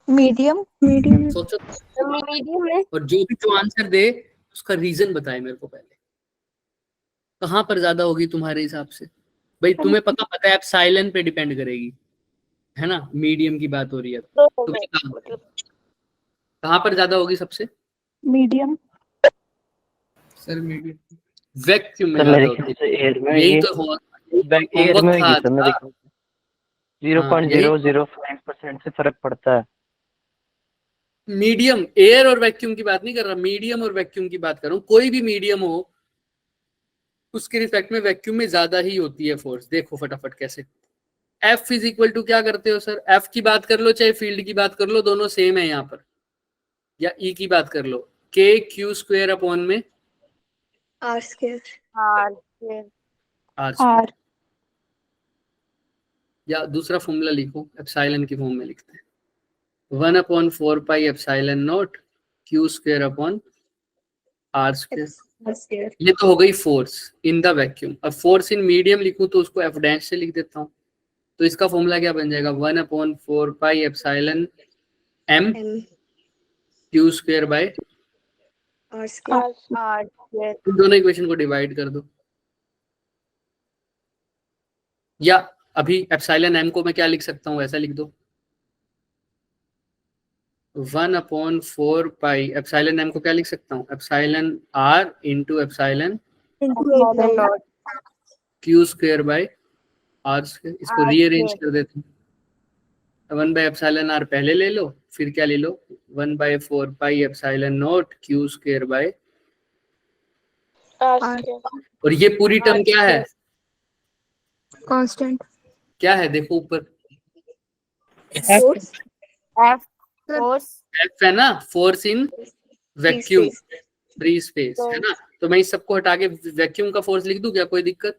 मीडियम। सोचो Medium है. और जो आंसर दे उसका रीजन बताए मेरे को पहले, कहाँ पर ज्यादा होगी तुम्हारे हिसाब से? भाई तुम्हें पता है एप्सिलॉन पे डिपेंड करेगी, है ना, मीडियम की बात हो रही है तो तो मतलब कहाँ पर ज्यादा होगी सबसे? मीडियम। Sir medium. वैक्यूम में सर ज्यादा मेरे होती ख्याल से एयर में है। यही ये तो एयर होमवर्क में था होगी आज सर, मेरे का। ख्याल से 0.005% से फर्क पड़ता है। मीडियम, एयर और वैक्यूम की बात नहीं कर रहा, मीडियम और वैक्यूम की बात कर रहा हूँ। कोई भी मीडियम हो उसके रिस्पेक्ट में वैक्यूम में ज्यादा ही होती है फोर्स। देखो फटाफट कैसे। F इज इक्वल टू क्या करते हो सर, F की बात कर लो चाहे फील्ड की बात कर लो, दोनों सेम है यहाँ पर, या E की बात कर लो, K Q स्क्वायर अपॉन में R square. R square. R square, या दूसरा फॉर्मूला लिखो एप्सिलॉन की फॉर्म में लिखते हैं, 1/4 pi epsilon not Q square upon R square. R square. ये तो हो गई फोर्स इन द वैक्यूम। अब फोर्स इन मीडियम लिखूं तो उसको F डैश से लिख देता हूँ, तो इसका फॉर्मूला क्या बन जाएगा, 1/4 pi epsilon M M. Q square by, R square. R square. दोनों इक्वेशन को डिवाइड कर दो। या अभी एप्सिलॉन M को मैं क्या लिख सकता हूँ, ऐसा लिख दो, 1/4 पाई एप्सिलॉन M को क्या लिख सकता हूँ, epsilon R into epsilon Q square by R square. इसको रीअरेंज कर देते हैं, 1/एप्सिलॉन R पहले ले लो, फिर क्या ले लो, 1/4 pi epsilon not Q square by, R square. और ये पूरी टर्म क्या है, Constant. क्या है देखो ऊपर, Force. F force. F है ना, force in vacuum space. Free space, है ना। तो मैं इस सबको हटा के वैक्यूम का फोर्स लिख दूं क्या, कोई दिक्कत?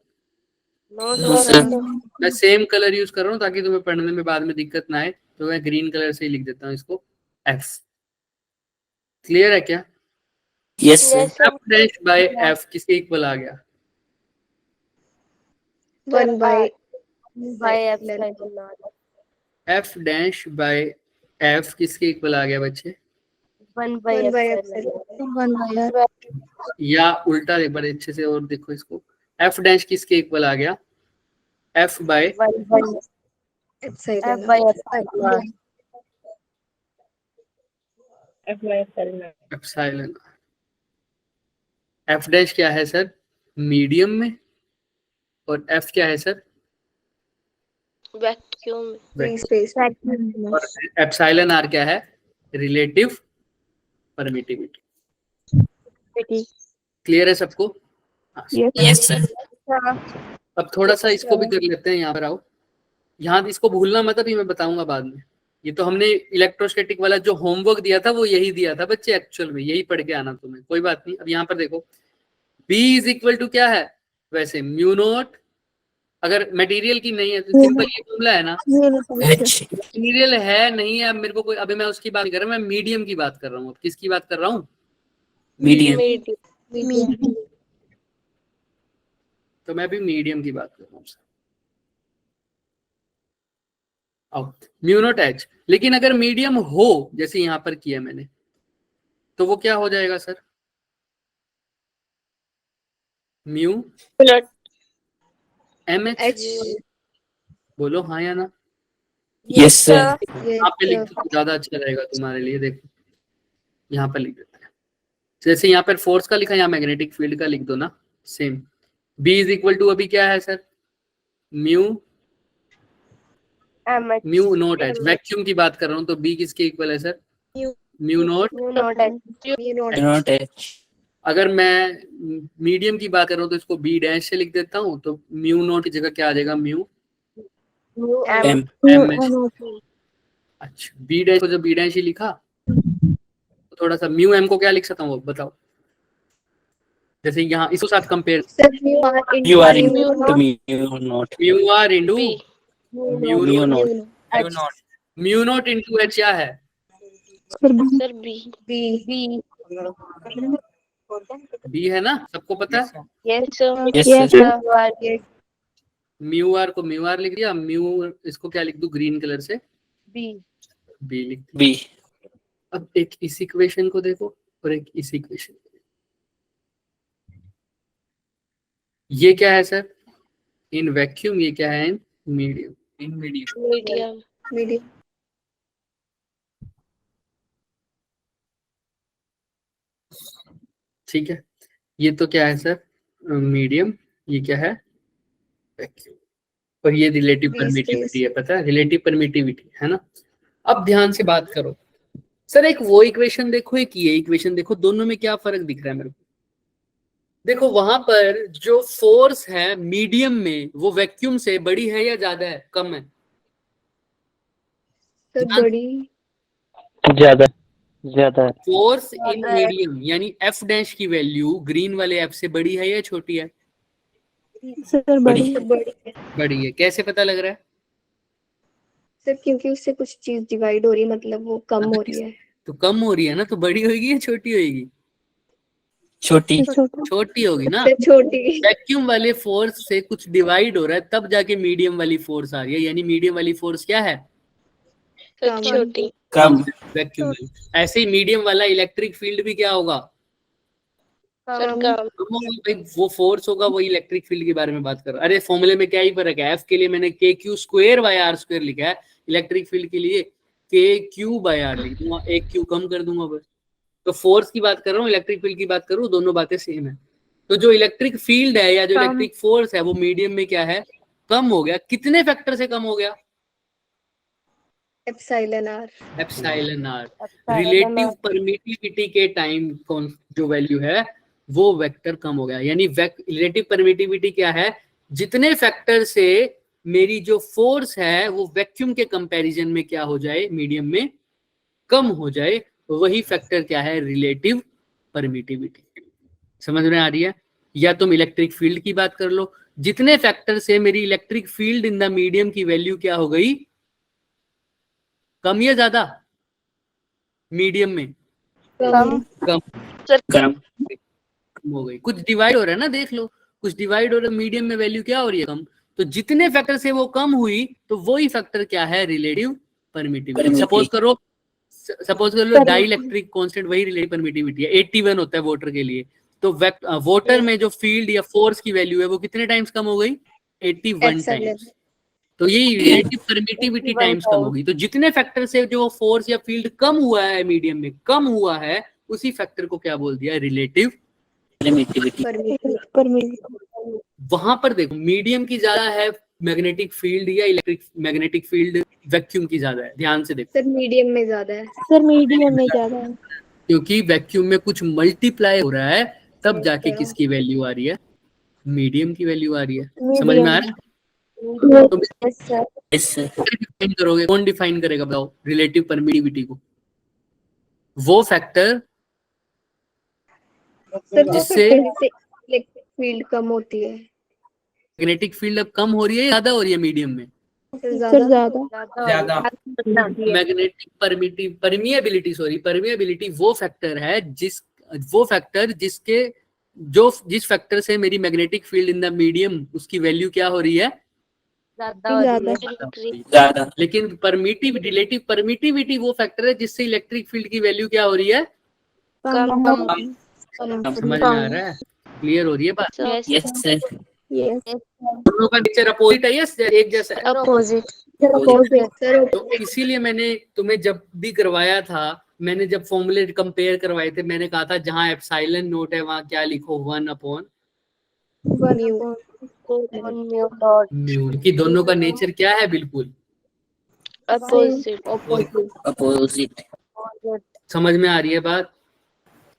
No, No, sir. sir. मैं सेम कलर यूज कर रहा हूँ ताकि तुम्हें पढ़ने में बाद में दिक्कत ना आए, तो मैं ग्रीन कलर से ही लिख देता हूँ इसको F। क्लियर है क्या? Yes sir. Yes, sir. F dash by F किसके इक्वल आ गया, 1 by By epsilon naught. F dash by F किसके इक्वल आ गया बच्चे, 1 by 1 by epsilon. epsilon. या उल्टा एक बार अच्छे से और देखो इसको, F डैश किसके इक्वल आ गया, F बाय 1 by Epsilon. F by epsilon. Epsilon. F dash क्या है सर, मीडियम में, और F क्या है सर, Vacuum. Free space. और एप्सिलॉन R क्या है, रिलेटिव परमिटिविटी। क्लियर है सबको? हाँ। Yes sir. अब थोड़ा सा इसको भी कर लेते हैं, यहाँ पर आओ, यहाँ इसको भूलना मत, अभी मैं बताऊंगा बाद में। ये तो हमने इलेक्ट्रोस्टैटिक वाला जो होमवर्क दिया था वो यही दिया था बच्चे, एक्चुअल में यही पढ़ के आना तुम्हें, कोई बात नहीं। अब यहाँ पर देखो B इज इक्वल टू क्या है, वैसे म्यू नॉट, अगर मटेरियल की नहीं है तो सिंपल ये फॉर्मूला है ना, H मटेरियल है नहीं है, अब मेरे को कोई, अभी मैं उसकी बात नहीं कर रहा, मैं मीडियम की बात कर रहा हूँ। अब किसकी बात कर रहा हूँ, मीडियम। Medium. तो मैं भी मीडियम की बात कर रहा हूँ। म्यू नॉट H, लेकिन अगर मीडियम हो जैसे यहाँ पर किया मैंने, तो वो क्या हो जाएगा sir, mu Plot. MH। H. बोलो हाँ या ना, यस सर। Yes, यहाँ पे लिख sir. दो तो ज्यादा अच्छा रहेगा तुम्हारे लिए। देखो यहाँ पर लिख देते हैं, जैसे यहाँ पर फोर्स का लिखा, यहाँ मैग्नेटिक फील्ड का लिख दो ना, same. B is equal to अभी क्या है sir, mu MH. Mu naught H, vacuum की बात कर रहा हूँ, तो B किसके इक्वल है sir, mu naught Mu not H. You know Not H. अगर मैं मीडियम की बात कर रहा हूँ तो इसको B डैश से लिख देता हूँ, तो म्यू नॉट की जगह क्या आ जाएगा, mu Mu M. M. M H. अच्छा, B डैश को जब B डैश ही लिखा तो थोड़ा सा म्यू एम को क्या लिख सकता हूँ बताओ, जैसे यहाँ इसके साथ compare, sir, you are You into are into mu not. Mu R into B. Mu Mu naught, not. you know mu naught into H क्या है, Sir B. B. B. B है ना, सबको पता है। Yes sir. Yes, Yes sir. sir. Mu R को म्यू आर लिख दिया, म्यू इसको क्या लिख दूं ग्रीन कलर से, B. B लिख दिया। B. अब एक इस इक्वेशन को देखो और एक इस इक्वेशन को, ये क्या है सर, इन वैक्यूम, ये क्या है in medium, in medium. Medium. Medium. ठीक है, ये तो क्या है सर, मीडियम, ये क्या है वैक्यूम, और ये रिलेटिव Free परमिटिविटी space. है, पता है रिलेटिव परमिटिविटी है ना। अब ध्यान से बात करो सर, एक वो इक्वेशन देखो, एक ये इक्वेशन देखो, दोनों में क्या फर्क दिख रहा है मेरे को। देखो वहां पर जो फोर्स है मीडियम में वो वैक्यूम से बड़ी है या ज्यादा है, कम है, Sir, हाँ। body. ज्यादा ज्यादा है। फोर्स इन ज्यादा है। मीडियम यानी एफ डैश की वैल्यू ग्रीन वाले एफ से बड़ी है या छोटी है, Sir बड़ी। Sir, body. बड़ी है। कैसे पता लग रहा है, Sir, क्योंकि उससे कुछ चीज डिवाइड हो रही है, मतलब वो कम हो रही है। तो कम हो रही है ना, तो बड़ी होगी या छोटी होगी, छोटी। छोटी होगी ना। Sir, छोटी। वैक्यूम वाले फोर्स से कुछ डिवाइड हो रहा है तब जाके मीडियम वाली फोर्स आ रही है, यानी मीडियम वाली फोर्स क्या है, कम। छोटी। कम। वैक्यूम वाली। ऐसे ही मीडियम वाला इलेक्ट्रिक फील्ड भी क्या होगा, Sir कम। कम। कम होगा। भाई वो फोर्स होगा, वो इलेक्ट्रिक फील्ड के बारे में बात कर रहा। अरे फॉर्मूले में क्या ही फर्क है, एफ के लिए मैंने K Q square by R square लिखा है, इलेक्ट्रिक फील्ड के लिए के क्यू बाय आर लिख दूंगा, एक क्यू कम कर दूंगा बस। तो फोर्स की बात कर रहा हूँ, इलेक्ट्रिक फील्ड की बात कर रहा हूँ, दोनों बातें सेम है। तो जो इलेक्ट्रिक फील्ड है या जो कम। इलेक्ट्रिक फोर्स है वो मीडियम में क्या है, कम हो गया। कितने फैक्टर से कम हो गया, Epsilon R. Epsilon R. Epsilon relative R. Permittivity के टाइम जो वैल्यू है वो वेक्टर कम हो गया, यानी रिलेटिव परमिटिविटी क्या है, जितने फैक्टर से मेरी जो फोर्स है वो वैक्यूम के कंपैरिजन में क्या हो जाए, मीडियम में कम हो जाए, वही फैक्टर क्या है, रिलेटिव परमिटिविटी। समझ में आ रही है। या तुम इलेक्ट्रिक फील्ड की बात कर लो, जितने फैक्टर से मेरी electric field in the medium की वैल्यू क्या हो गई, कम या ज्यादा, मीडियम में कम। कम Sir कम। हो गई। कुछ डिवाइड हो रहा है ना, देख लो, कुछ डिवाइड हो रहा है, मीडियम में वैल्यू क्या हो रही है, कम। तो जितने फैक्टर से वो कम हुई तो वही फैक्टर क्या है, रिलेटिव परमिटिविटी। सपोज करो डाई इलेक्ट्रिक कांस्टेंट, वही रिलेटिव परमिटिविटी है, 81 होता है वोटर के लिए। तो वोटर में जो फील्ड या फोर्स की वैल्यू है वो कितने टाइम्स कम हो गई, 81 Epsilon. टाइम्स। तो यही रिलेटिव परमिटिविटी टाइम्स कम होगी। तो जितने फैक्टर से जो फोर्स या फील्ड कम हुआ है मीडियम में, कम हुआ है, उसी फैक्टर को क्या बोल दिया, रिलेटिव परमिटिविटी। Permittivity. वहां पर देखो मीडियम की ज्यादा है मैग्नेटिक फील्ड या इलेक्ट्रिक मैग्नेटिक फील्ड वैक्यूम की ज्यादा है, ध्यान से देखो। Sir, medium में ज्यादा है। Sir medium में ज्यादा है। क्योंकि वैक्यूम में कुछ मल्टीप्लाई हो रहा है तब जाके किसकी वैल्यू आ रही है, मीडियम की वैल्यू आ रही है। समझ में आ रहा है। तो Yes sir. Yes, sir. Define करोगे, कौन डिफाइन करेगा बताओ रिलेटिव परमिटिविटी को, वो फैक्टर Sir, जिससे इलेक्ट्रिक फील्ड कम होती है। मैग्नेटिक फील्ड अब कम हो रही है, ज्यादा हो रही है मीडियम में। Sir, ज्यादा। ज्यादा। मैग्नेटिक परमिएबिलिटी वो फैक्टर है जिसके जिस फैक्टर से मेरी magnetic field in the medium उसकी वैल्यू क्या हो रही है, ज्यादा। लेकिन रिलेटिव परमिटिविटी वो फैक्टर है जिससे इलेक्ट्रिक फील्ड की वैल्यू क्या हो रही है, समझ में आ रहा है, क्लियर हो रही है बात। Yes, sir. दोनों का नेचर अपोजिट है या एक जैसा है। Opposite. Sir, तो इसीलिए मैंने तुम्हें जब भी करवाया था मैंने जब फॉर्मूले कंपेयर करवाए थे मैंने कहा था जहां एप्सिलॉन नोट है वहां क्या लिखो 1/म्यू, कि दोनों का नेचर क्या है बिल्कुल Opposite. अपोजिट। समझ में आ रही है बात।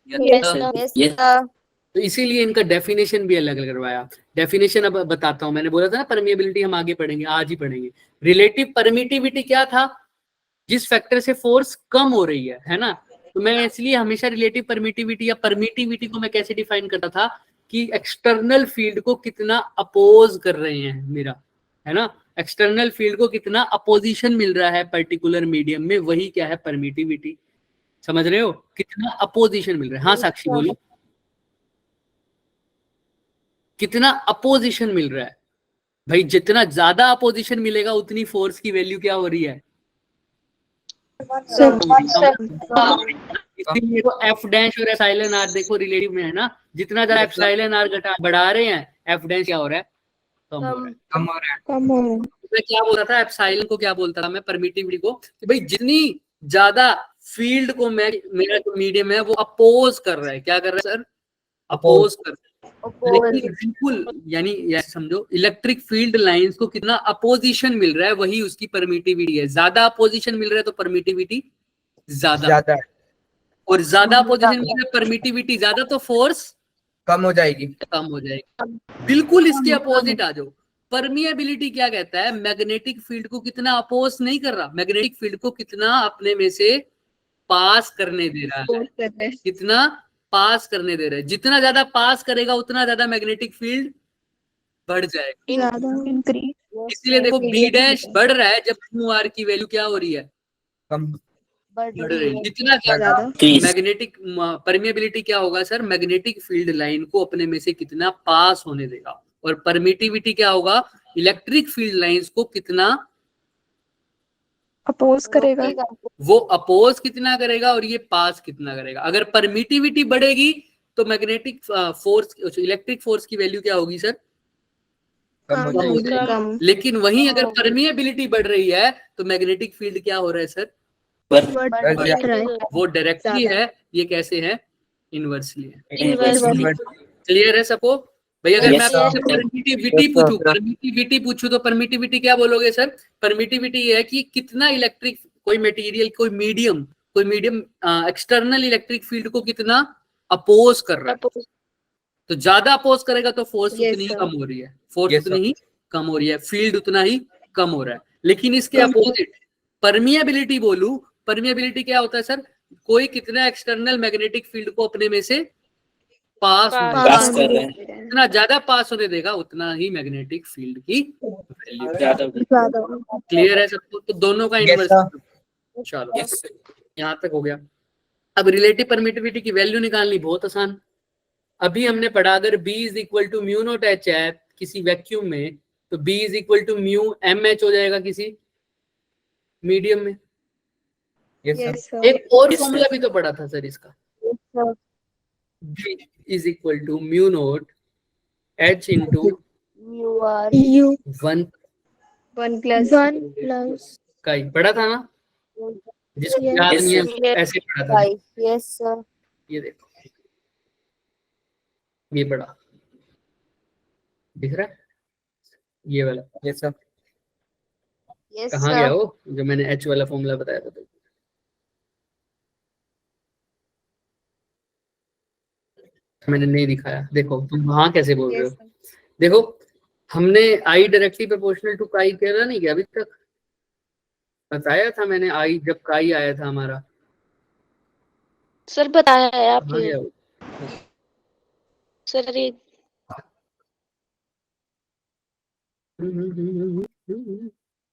Yes, sir. Yes, Yes. sir. तो इसीलिए इनका डेफिनेशन भी अलग अलग करवाया। डेफिनेशन अब बताता हूं, मैंने बोला था ना परमिएबिलिटी हम आगे पढ़ेंगे, आज ही पढ़ेंगे। रिलेटिव परमिटिविटी क्या था, जिस फैक्टर से फोर्स कम हो रही है ना। तो मैं इसलिए हमेशा रिलेटिव परमिटिविटी या परमिटिविटी को मैं कैसे डिफाइन करता था कि एक्सटर्नल फील्ड को कितना अपोज कर रहे हैं मेरा, है ना, एक्सटर्नल फील्ड को कितना अपोजिशन मिल रहा है पर्टिकुलर मीडियम में, वही क्या है परमिटिविटी। समझ रहे हो, कितना अपोजिशन मिल रहा है। हाँ साक्षी बोलो, कितना अपोजिशन मिल रहा है भाई। जितना ज्यादा अपोजिशन मिलेगा उतनी फोर्स की वैल्यू क्या हो रही है, इसीलिए तो एफ डैश और एप्सिलॉन आर देखो रिलेटिव में है ना, जितना ज्यादा एप्सिलॉन आर बढ़ा रहे हैं एफ डैश क्या हो रहा है, कम हो रहा है। कम हो रहा है। मैं क्या बोल रहा था, एप्सिलॉन को क्या बोलता था मैं, परमिटिविटी को, कि भाई जितनी ज्यादा फील्ड को मैं, मेरा जो मीडियम है वो अपोज कर रहा है, क्या कर रहा है सर, अपोज कर रहा है। लेकिन बिल्कुल यानी ऐसे समझो इलेक्ट्रिक फील्ड लाइंस को कितना अपोजिशन मिल रहा है वही उसकी परमिटिविटी है। ज्यादा अपोजिशन मिल रहा है तो परमिटिविटी ज्यादा है, और ज्यादा अपोजिशन मिल रहा है परमिटिविटी ज्यादा तो फोर्स कम हो जाएगी। कम हो जाएगी। बिल्कुल इसके अपोजिट आ जाओ। परमिएबिलिटी क्या कहता है, मैग्नेटिक फील्ड को कितना अपोज नहीं कर रहा, मैग्नेटिक फील्ड को कितना अपने में से पास करने दे रहा है, कितना पास करने दे रहा है। जितना ज्यादा पास करेगा उतना ज्यादा मैग्नेटिक फील्ड बढ़ जाएगा। इसलिए देखो बी डैश बढ़ रहा है जब म्यू आर की वैल्यू क्या हो रही है, कम बढ़ रही है। जितना ज्यादा मैग्नेटिक परमिएबिलिटी क्या होगा सर, मैग्नेटिक फील्ड लाइन को अपने में से कितना पास होने देगा, और परमिटिविटी क्या होगा, इलेक्ट्रिक फील्ड लाइंस को कितना अपोज करेगा। वो अपोज कितना करेगा और ये पास कितना करेगा। अगर परमिटिविटी बढ़ेगी तो मैग्नेटिक फोर्स, इलेक्ट्रिक फोर्स की वैल्यू क्या होगी सर, कम हो जाएगी। लेकिन वहीं अगर परमिएबिलिटी बढ़ रही है तो मैग्नेटिक फील्ड क्या हो रहा है सर, वो डायरेक्टली है, ये कैसे है, इनवर्सली है। क्लियर है सबको भाई। अगर मैं आपसे परमिटिविटी पूछूं तो परमिटिविटी क्या बोलोगे सर, परमिटिविटी ये है कि कितना इलेक्ट्रिक कोई मटेरियल, कोई मीडियम एक्सटर्नल इलेक्ट्रिक फील्ड को कितना अपोज कर रहा है। तो ज्यादा अपोज करेगा तो फोर्स उतनी ही कम हो रही है, फोर्स उतनी ही कम हो रही है, फील्ड उतना ही कम हो रहा है। लेकिन इसके अपोजिट परमिएबिलिटी बोलूं, परमिएबिलिटी क्या होता है सर, कोई कितना एक्सटर्नल मैग्नेटिक फील्ड को अपने में से पास कर रहे हैं, जितना ज्यादा पास होने देगा उतना ही मैग्नेटिक फील्ड की वैल्यू ज्यादा। क्लियर है सबको। तो दोनों का इनवर्स। चलो यहाँ तक हो गया। अब रिलेटिव परमिटिविटी की वैल्यू निकालनी बहुत आसान। अभी हमने पढ़ा अगर B is equal to mu naught H है किसी वैक्यूम में, तो B is equal to mu M H हो जाएगा किसी मीडियम में। एक और फॉर्मूला भी तो पढ़ा था सर इसका, B is equal to mu naught H into you 1 1+ का ही पढ़ा था ना, जिसको याद नहीं है ऐसे पढ़ा था। Yes, sir. ये देखो ये पढ़ा दिख रहा है, ये वाला ये सब Yes, कहाँ गया sir. वो जो मैंने H वाला फॉर्मूला बताया था। मैंने नहीं दिखाया, देखो तुम वहां कैसे बोल रहे हो। देखो हमने आई डायरेक्टली प्रोपोर्शनल टू काई कहा नहीं क्या अभी तक, बताया था मैंने आई जब काई आया था हमारा। सर बताया है कहाँ आपने। गया वो? सर ये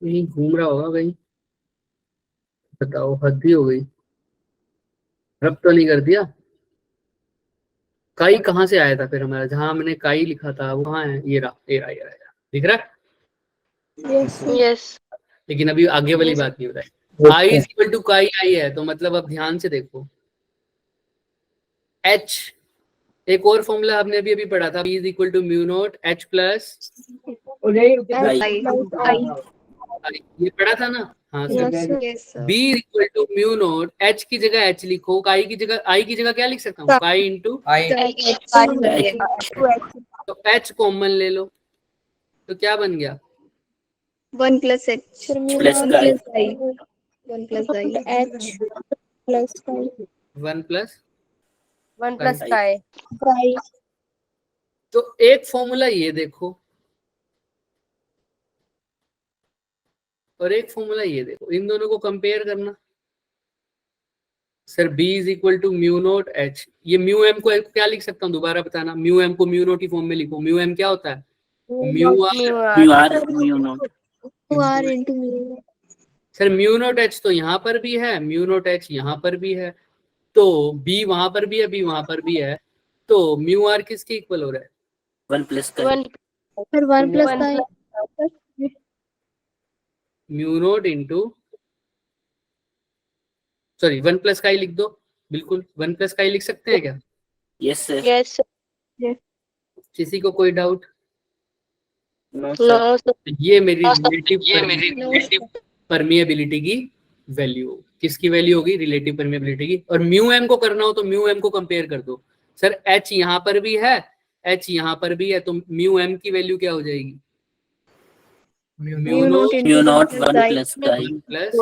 यहीं घूम रहा होगा कहीं। बताओ हद ही हो गई, रब तो नहीं कर दिया। काई कहाँ से आया था फिर हमारा, जहां हमने काई लिखा था वो कहाँ है, ये रहा ये रहा ये रहा, दिख रहा है। यस लेकिन अभी आगे वाली बात नहीं बताई। आई इज इक्वल टू काई आई है तो मतलब अब ध्यान से देखो H, एक और फॉर्मूला हमने अभी अभी पढ़ा था, B is equal to mu naught H plus ये पढ़ा था ना? हाँ sir. Yes, sir. Yes, sir. B equal to mu naught, H की जगह H लिखो, I की जगह क्या लिख सकता हूँ? पाई इंटू, I तो H कॉमन ले लो, तो क्या बन गया? 1 plus H. Sir, mu Plus naught chi. plus I. 1 plus I. H plus I. 1 plus 1 plus chi. Chi. तो एक फॉर्मूला ये देखो और एक फॉर्मूला ये देखो, इन दोनों को कंपेयर करना। Sir B is equal to mu naught H, ये म्यू एम को क्या लिख सकता हूँ दोबारा बताना? म्यू एम को म्यू नोट की फॉर्म में लिखो। म्यू एम क्या होता है? Mu Mu r r. mu naught. 2R into mu. Sir mu naught H तो यहाँ पर भी है, म्यू नोट H यहाँ पर भी है, तो B वहां पर भी है, B वहां पर भी है, तो म्यू आर किसके इक्वल हो रहा है? 1 plus chi. 1 Sir, 1 plus One I. Mu naught into, sorry 1 plus chi लिख दो, बिल्कुल 1 प्लस काई लिख सकते हैं क्या? Yes sir. Yes, sir. किसी को कोई doubt? No sir. No, sir. ये मेरी रिलेटिव परमिएबिलिटी की वैल्यू, किसकी वैल्यू होगी? रिलेटिव परमिएबिलिटी की। और म्यू एम को करना हो तो म्यू एम को कंपेयर कर दो। सर H यहाँ पर भी है, H यहाँ पर भी है, तो म्यू एम की वैल्यू क्या हो जाएगी? Mu naught Mu naught 1 plus chi. Plus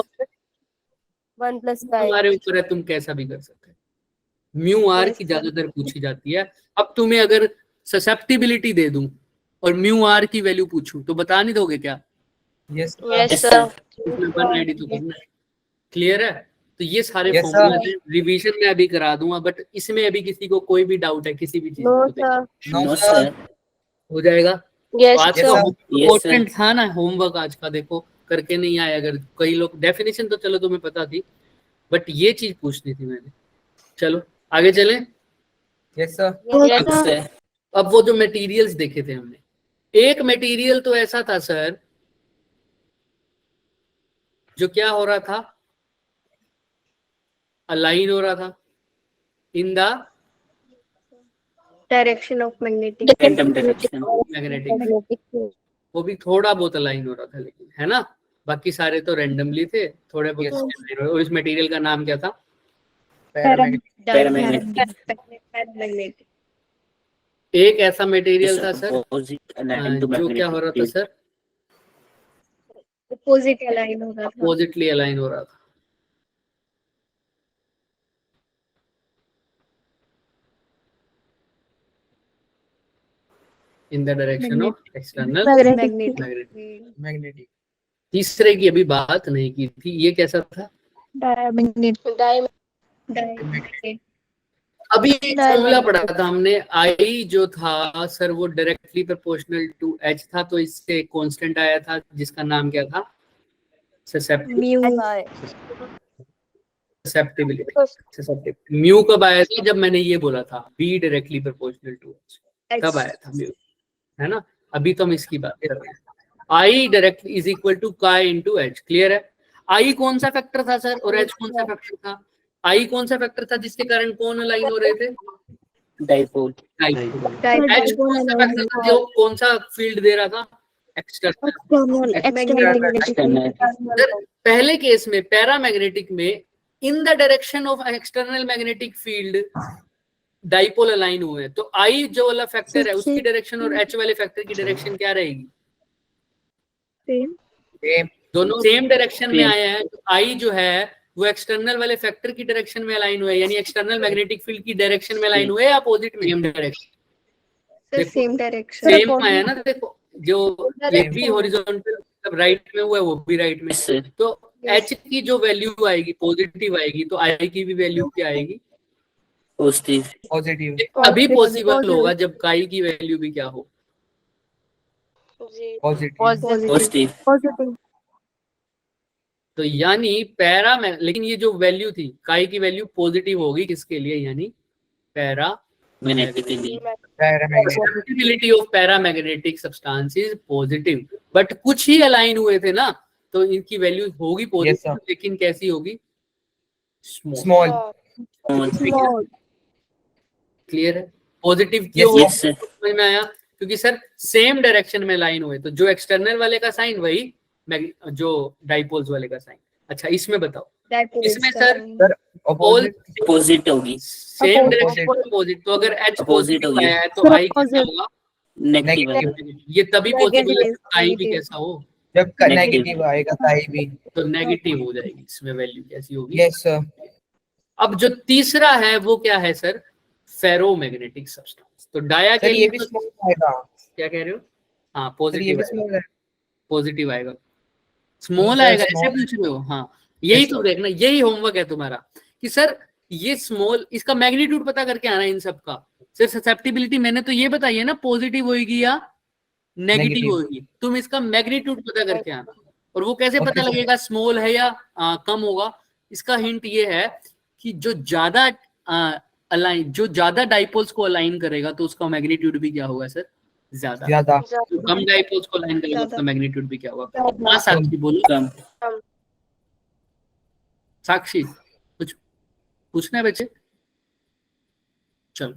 1 plus chi. तुम्हारे ऊपर है, तुम कैसा भी कर सकते हो। म्यू आर की ज्यादातर पूछी जाती है। अब तुम्हें अगर ससेप्टिबिलिटी दे दूं और म्यू आर की वैल्यू पूछूं तो बता नहीं दोगे क्या? yes Yes, Yes sir. sir. इसमें वन रेडी तो करना है। क्लियर है? तो ये सारे Yes, फॉर्मूले रिवीजन में अभी करा दूंगा, बट इसमें अभी किसी को कोई भी डाउट है किसी भी चीज No, को sir. no No sir. sir. हो जाएगा। Yes, तो आज Yes, का sir. इम्पोर्टेंट था ना होमवर्क आज का, देखो करके नहीं आए। अगर कई लोग डेफिनेशन तो चलो तुम्हें पता थी, बट ये चीज पूछनी थी मैंने। चलो आगे चलें। yes sir. Yes, Yes sir. अब वो जो मटेरियल्स देखे थे हमने, एक मटेरियल तो ऐसा था सर जो क्या हो रहा था? अलाइन हो रहा था in the Direction of magnetic. Random direction. Magnetic, वो भी थोड़ा बहुत अलाइन हो रहा था, लेकिन है ना, बाकी सारे तो रैंडमली थे, थोड़े बहुत align हो रहे। और इस मटेरियल का नाम क्या था? Paramagnetic. Paramagnetic. एक ऐसा मटेरियल Yes, था sir. Sir Opposite aligned to जो क्या हो रहा था magnetic field. Sir? Opposite align हो रहा था. अपोजिटली अलाइन हो रहा था। इन the direction of external Magnetic. Magnetic. Magnetic. तीसरे की अभी बात नहीं की थी, ये कैसा था? Diamagnetic. Diamagnetic. अभी फॉर्मूला पढ़ा था हमने, आई जो था सर वो डायरेक्टली प्रोपोर्शनल टू एच था, तो इससे कांस्टेंट आया था जिसका नाम क्या था? ससेप्टिबिलिटी। म्यू कब आया था? जब मैंने ये बोला था B directly proportional to H, कब आया था म्यू, है ना? अभी तो हम इसकी बात कर रहे हैं। आई डायरेक्ट इज इक्वल टू काई इनटू एच। क्लियर है? आई कौन सा फैक्टर था सर और एच कौन सा फैक्टर था? आई कौन सा फैक्टर था जिसके कारण कौन अलाइन हो रहे थे? Dipole. एच कौन सा फैक्टर था जो कौन सा फील्ड दे रहा था? एक्सटर्नल। External. पहले केस में पैरामैग्नेटिक में इन the direction of external magnetic field dipole align हुए हैं, तो आई जो वाला फैक्टर है उसकी डायरेक्शन और एच वाले फैक्टर की डायरेक्शन क्या रहेगी? Same. दोनों सेम डायरेक्शन में Same. आए हैं, तो आई जो है वो एक्सटर्नल वाले फैक्टर की डायरेक्शन में अलाइन हुए, यानी एक्सटर्नल मैग्नेटिक फील्ड की डायरेक्शन में अलाइन हुए या अपोजिट में? सेम डायरेक्शन, Sir, देखो। same direction. सेम आया ना, देखो जो ये भी हॉरिजॉन्टल राइट में हुआ है वो भी राइट में, Yes sir. तो एच की जो वैल्यू आएगी पॉजिटिव आएगी, तो आई की भी वैल्यू क्या आएगी? Positive. Positive. अभी पॉसिबल होगा जब काई की वैल्यू भी क्या हो? Positive. Positive. तो यानी पैरा में, लेकिन ये जो वैल्यू थी काई की वैल्यू पॉजिटिव होगी किसके लिए? यानी para Magnetically. Paramagnetic. Susceptibility of paramagnetic substance is positive, but कुछ ही अलाइन हुए थे ना, तो इनकी वैल्यू होगी पॉजिटिव, sir. लेकिन कैसी होगी? स्मॉल। Small. क्लियर है? पॉजिटिव Yes, क्यों? Yes sir. समझ में आया? क्योंकि सर सेम डायरेक्शन में लाइन हुए, तो जो एक्सटर्नल वाले का साइन वही जो डाइपोल्स वाले का साइन। अच्छा इसमें बताओ, Dipoles इसमें का sir sign। Sir opposite opposite होगी, सेम Opposite। डायरेक्शन अपोजिट, तो अगर एच Opposite पॉजिटिव होगी। आया है तो आई कैसा Opposite। होगा? Negative Negative। ये तभी पॉसिबल है Negative, आई भी negative। कैसा हो, जब Negative। नेगेटिव आएगा ताई भी। तो नेगेटिव हो जाएगी। इसमें वैल्यू कैसी होगी? Yes sir. अब जो तीसरा है वो क्या है सर? Ferromagnetic substance. तो डाया के सर ये लिए भी तो स्मॉल आएगा। क्या कह रहे हो? हाँ सर ये पॉजिटिव भी आएगा, स्मॉल है। पॉजिटिव आएगा, स्मॉल सर, आएगा, ऐसे small- पूछ रहे हो? हाँ यही Yes, तो sir। देखना, यही होमवर्क है तुम्हारा कि सर ये स्मॉल, इसका मैग्नीट्यूड पता करके आना इन सब का। सर ससेप्टिबिलिटी मैंने तो ये बताई है ना, पॉजिटिव होगी या नेगेटिव Negative। होगी, तुम इसका मैग्नीट्यूड पता करके आना। और वो कैसे Okay, पता sir। लगेगा स्मॉल है या कम होगा? इसका हिंट ये है कि जो ज्यादा अलाइन, जो ज्यादा डाइपोल्स को अलाइन करेगा तो उसका मैग्नीट्यूड भी क्या होगा सर? ज्यादा। ज्यादा। तो कम डाइपोल्स को अलाइन करेगा ज्यादा। उसका मैग्नीट्यूड भी क्या होगा? ज्यादा। हाँ साक्षी बोलो। कम। साक्षी कुछ पूछना है बच्चे? चलो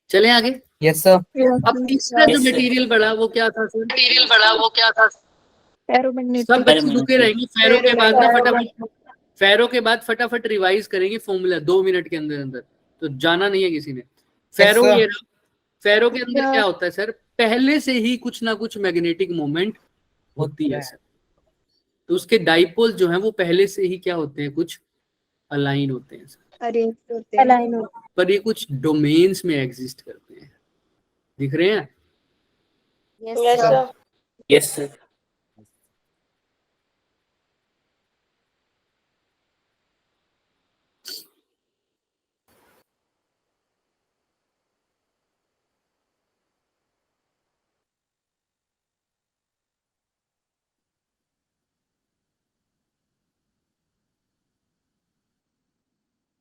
चले आगे। Yes sir. अब तीसरा जो Yes, sir। मटेरियल बढ़ा वो क्या था सर? मटेरियल बढ़ा वो क्या था? Ferromagnetic। सब बच्चे Ferromagnetic। रुके रहेंगे, फेरो के बाद ना Ferromagnetic। फटाफट, फेरो के बाद फटाफट रिवाइज करेंगे फॉर्मूला 2 मिनट के अंदर अंदर, तो जाना नहीं है किसी ने। फेरो sir। ये रहा। फेरो के अंदर Yeah। क्या होता है सर? पहले से ही कुछ ना कुछ मैग्नेटिक मोमेंट होती है सर, तो उसके डाइपोल जो है वो पहले से ही क्या होते हैं? कुछ अलाइन होते हैं सर, Arrange होते हैं। Align हो। पर ये कुछ डोमेन्स में एग्जिस्ट करते हैं। दिख रहे हैं? Yes, sir. Yes sir.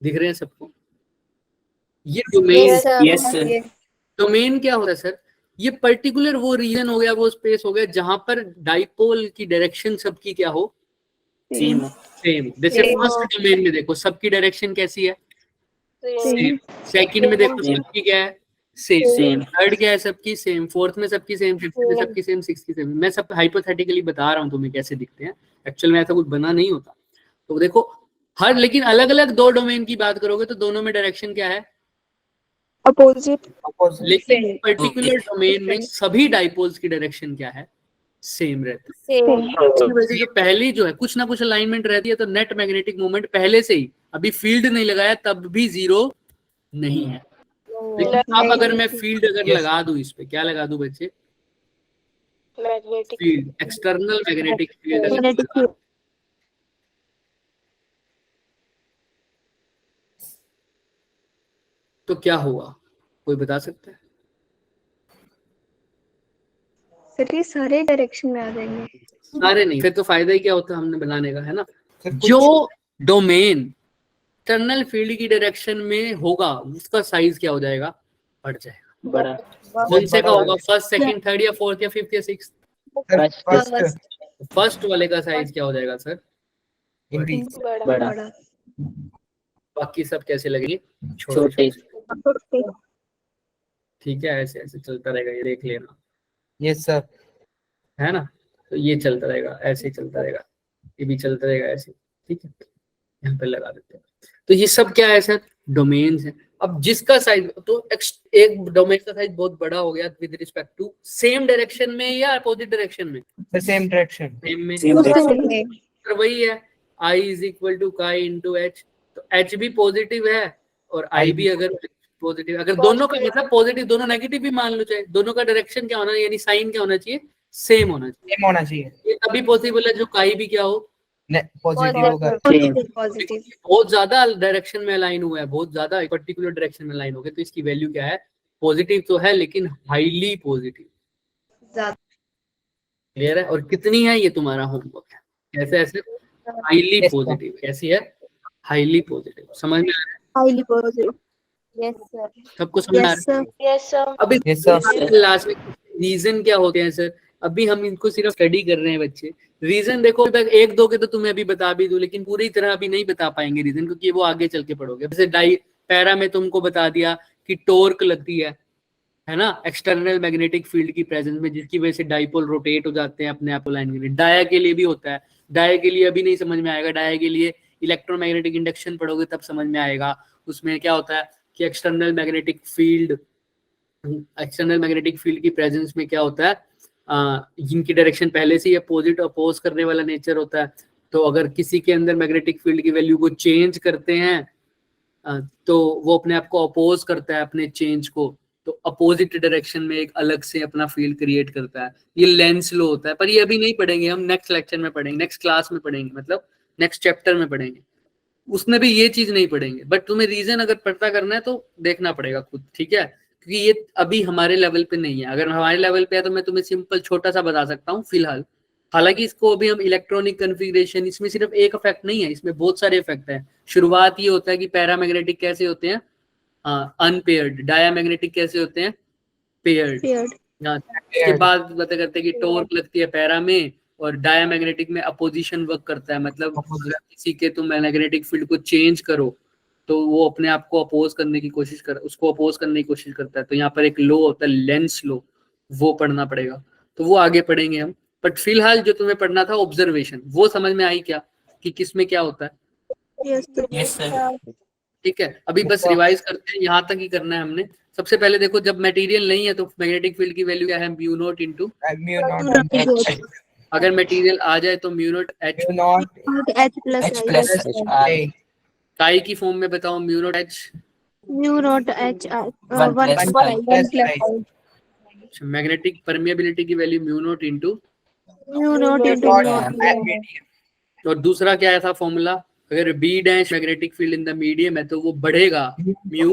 दिख रहे हैं सबको? ये domain, Yes, sir. Yes sir. ये डोमेन क्या होता है सर? ये पर्टिकुलर वो रीजन हो गया, वो स्पेस हो गया जहां पर डाइपोल की डायरेक्शन सबकी क्या हो? सेम। सेम। जैसे Same। फर्स्ट डोमेन में देखो सबकी डायरेक्शन कैसी है? Same. सेम। सेकंड में देखो Same। सबकी क्या है? सेम। सेम। थर्ड क्या है? सबकी सेम। फोर्थ में सबकी सेम। फिफ्थ में सबकी सेम। सिक्स्थ की सेम। मैं सब हाइपोथेटिकली बता रहा हूँ तुम्हें कैसे दिखते हैं, एक्चुअल में ऐसा कुछ बना नहीं होता। तो देखो हर, लेकिन अलग अलग दो डोमेन की बात करोगे तो दोनों में डायरेक्शन क्या है? opposite। Opposite। लेकिन Same। पर्टिकुलर डोमेन में Different। सभी डाइपोल्स की डायरेक्शन क्या है? सेम रहती है। Same. इसकी वजह से जो पहली जो है कुछ ना कुछ अलाइनमेंट रहती है, तो नेट मैग्नेटिक मोमेंट पहले से ही, अभी फील्ड नहीं लगाया तब भी जीरो नहीं है। लेकिन अब अगर मैं फील्ड अगर Yes। लगा दूं, इस पे क्या लगा दूं बच्चे? Magnetic. Field, external magnetic field अगर Magnetic लगा दूं, तो क्या होगा? कोई बता सकता है? सर ये सारे डायरेक्शन में आ जाएंगे। सारे नहीं, फिर तो फायदा ही क्या होता है हमने बनाने का, है ना? सर, कुछ- जो डोमेन एक्सटर्नल फील्ड की डायरेक्शन में होगा उसका साइज क्या हो जाएगा? बढ़ जाएगा। बड़ा। कौन से का होगा? फर्स्ट, सेकंड, थर्ड या फोर्थ या फिफ्थ या sixth? Sir, First। first। First वाले का साइज क्या हो जाएगा सर? Increase। बड़ा। बड़ा। बड़ा। बाकी सब कैसे लगेंगे? छोटे। ठीक है, ऐसे ऐसे चलता रहेगा, ये देख लेना, यस सर। है ना? तो ये चलता रहेगा, ऐसे ही चलता रहेगा, ये भी चलता रहेगा ऐसे। ठीक है, यहाँ पे लगा देते हैं। तो ये सब क्या है सर? डोमेन्स है। अब जिसका साइज, तो एक डोमेन का साइज बहुत बड़ा हो गया with respect to same direction में या अपोजिट डायरेक्शन में? The same direction. सेम में। Same direction। तो वही है, I is equal to chi into H. तो एच भी पॉजिटिव है और आई भी अगर पॉजिटिव, अगर दोनों का मतलब पॉजिटिव, दोनों नेगेटिव भी मान लो, चाहे दोनों का डायरेक्शन क्या होना, यानी साइन क्या होना चाहिए? सेम होना चाहिए। सेम होना चाहिए। ये तभी पॉसिबल है जो काई भी क्या हो? पॉजिटिव होगा। Same। पॉजिटिव। बहुत ज्यादा डायरेक्शन में अलाइन हुआ है, बहुत ज्यादा पर्टिकुलर डायरेक्शन में अलाइन हो गया, तो इसकी वैल्यू क्या है? पॉजिटिव तो है लेकिन हाईली पॉजिटिव। ज्यादा। क्लियर है? और कितनी है ये तुम्हारा होमवर्क है, कैसे ऐसे हाईली Yes, पॉजिटिव। कैसी है? Highly positive. समझ में आ रहा है? Highly positive. Yes, sir. सबको समझ में आ Yes, रहा है? sir. Yes, sir. अब Yes, sir। लास्ट में रीजन क्या होते हैं सर? अभी हम इनको सिर्फ स्टडी कर रहे हैं बच्चे। रीजन देखो, तक एक दो के तो तुम्हें अभी बता भी दूं, लेकिन पूरी तरह अभी नहीं बता पाएंगे रीजन, क्योंकि वो आगे चल के पढ़ोगे। जैसे डाई पैरा में तुमको बता दिया कि टॉर्क लगती है, है ना, एक्सटर्नल मैग्नेटिक फील्ड की प्रेजेंस में, जिसकी वजह से डाइपोल रोटेट हो जाते हैं अपने आप लाइन के लिए। डाया के लिए भी होता है। डाया के लिए अभी नहीं समझ में आएगा, डाया के लिए इलेक्ट्रोमैग्नेटिक इंडक्शन पढ़ोगे तब समझ में आएगा। उसमें क्या होता है कि एक्सटर्नल मैग्नेटिक फील्ड की प्रेजेंस में क्या होता है, इनकी डायरेक्शन पहले से ही अपोजिट अपोज करने वाला नेचर होता है। तो अगर किसी के अंदर मैग्नेटिक फील्ड की वैल्यू को चेंज करते हैं तो वो अपने आप को अपोज करता है अपने चेंज को, तो अपोजिट डायरेक्शन में एक अलग से अपना फील्ड क्रिएट करता है। ये लेंस लॉ होता है, पर ये अभी नहीं पढ़ेंगे, हम नेक्स्ट लेक्चर में पढ़ेंगे, नेक्स्ट क्लास में पढ़ेंगे, मतलब नेक्स्ट चैप्टर में पढ़ेंगे। उसमें भी ये चीज नहीं पढ़ेंगे, बट तुम्हें रीजन अगर पता करना है तो देखना पड़ेगा खुद, ठीक है, क्योंकि ये अभी हमारे लेवल पे नहीं है। अगर हमारे लेवल पे है तो मैं तुम्हें सिंपल छोटा सा बता सकता हूँ फिलहाल। हालांकि इसको अभी हम इलेक्ट्रॉनिक कन्फिग्रेशन, इसमें सिर्फ एक इफेक्ट नहीं है, इसमें बहुत सारे इफेक्ट हैं। शुरुआत ये होता है कि पैरामैग्नेटिक कैसे होते हैं, अनपेयर्ड, डायामैग्नेटिक कैसे होते हैं, पेयर्ड। इसके बाद बता करते हैं कि टॉर्क लगती है पैरा में और डायामैग्नेटिक में अपोजिशन वर्क करता है, मतलब किसी के तुम मैग्नेटिक फील्ड को चेंज करो तो वो अपने आप को अपोज करने की कोशिश कर, उसको अपोज करने की कोशिश करता है। तो यहाँ पर एक लॉ होता है लेंस लॉ, वो पढ़ना पड़ेगा, तो वो आगे पढ़ेंगे हम। बट फिलहाल जो तुम्हें पढ़ना था ऑब्जर्वेशन, वो समझ में आई क्या कि किसमें क्या होता है? Yes sir. ठीक है, अभी बस रिवाइज करते हैं, यहाँ तक ही करना है हमने। सबसे पहले देखो, जब मटेरियल नहीं है तो मैग्नेटिक फील्ड की वैल्यू क्या है, म्यू नॉट इंटू, अगर मटेरियल आ जाए तो mu naught H H plus I. Chi की फॉर्म में बताओ, mu naught H, Mu not H I. 1 plus I. Magnetic permeability की value mu naught into, Mu not into और दूसरा क्या था फॉर्मूला, अगर B dash magnetic field in the medium है तो वो बढ़ेगा म्यू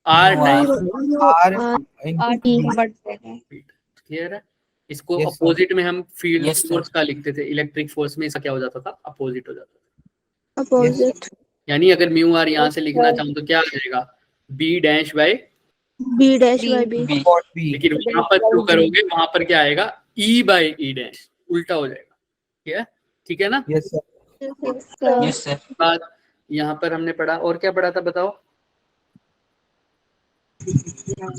आर क्लियर है? इसको Yes, sir. अपोजिट में हम फील्ड Yes, sir. फोर्स का लिखते थे, इलेक्ट्रिक फोर्स में इसका क्या हो जाता था, अपोजिट हो जाता था। opposite. यानी अगर म्यू आर यहाँ से लिखना चाहूँ तो क्या आ जाएगा, B dash by, B dash by B. लेकिन वहां पर जो करोगे वहां पर क्या आएगा, ई बाय ई डैश, उल्टा हो जाएगा। ठीक है, ठीक है ना? Yes, sir. Yes sir. बाद यहाँ पर हमने पढ़ा, और क्या पढ़ा था बताओ?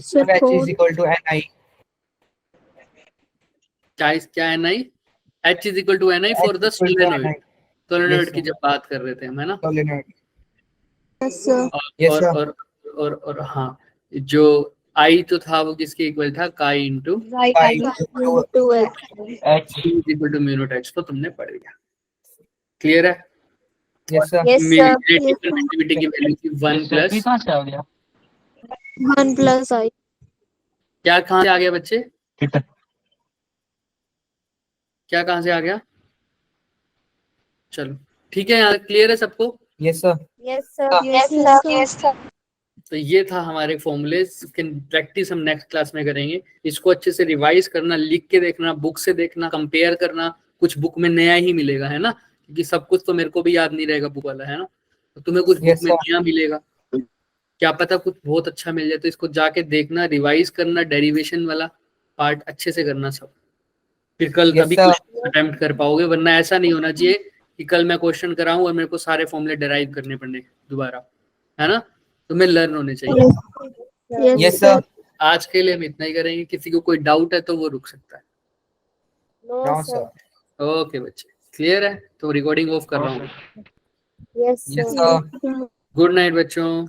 So H is equal to Ni. क्या है नहीं, H is equal to Ni for the solenoid, solenoid की जब बात कर रहे थे हम, है ना? Solenoid. yes sir. Yes, sir. और हाँ, जो I तो था वो किसके इक्वल था, chi into Pi Into H. H equal to mu naught H, तो तुमने पढ़ लिया। क्लियर है? Yes, sir. Yes sir. Magnetic conductivity की वैल्यू थी 1 प्लस, कहाँ से आ गया? 1 plus I. क्या कहाँ से आ गया बच्चे, क्या कहाँ से आ गया? चलो ठीक है, यहाँ क्लियर है सबको? Yes, sir. Yes, sir. Yes sir. तो ये था हमारे फॉर्मूले, प्रैक्टिस हम नेक्स्ट क्लास में करेंगे। इसको अच्छे से रिवाइज करना, लिख के देखना, बुक से देखना, कंपेयर करना, कुछ बुक में नया ही मिलेगा, है ना? क्योंकि सब कुछ तो मेरे को भी याद नहीं रहेगा बुक वाला, है ना? तो तुम्हें कुछ बुक Yes, में sir. नया मिलेगा, क्या पता कुछ बहुत अच्छा मिल जाए। तो इसको जाके देखना, रिवाइज करना, डेरिवेशन वाला पार्ट अच्छे से करना सब, फिर कल Yes, तभी sir. क्वेश्चन अटेम्प्ट कर पाओगे। वरना ऐसा नहीं होना चाहिए कि कल मैं क्वेश्चन कराऊं और मेरे को सारे फॉर्मूले डेराइव करने पड़े दोबारा, है ना? तुम्हें लर्न होने चाहिए। Yes, sir. आज के लिए हम इतना ही करेंगे, किसी को कोई डाउट है तो वो रुक सकता है। No, sir. ओके बच्चे, क्लियर है? तो रिकॉर्डिंग ऑफ कर रहा हूँ। Yes, Yes, sir. sir. Good night बच्चों।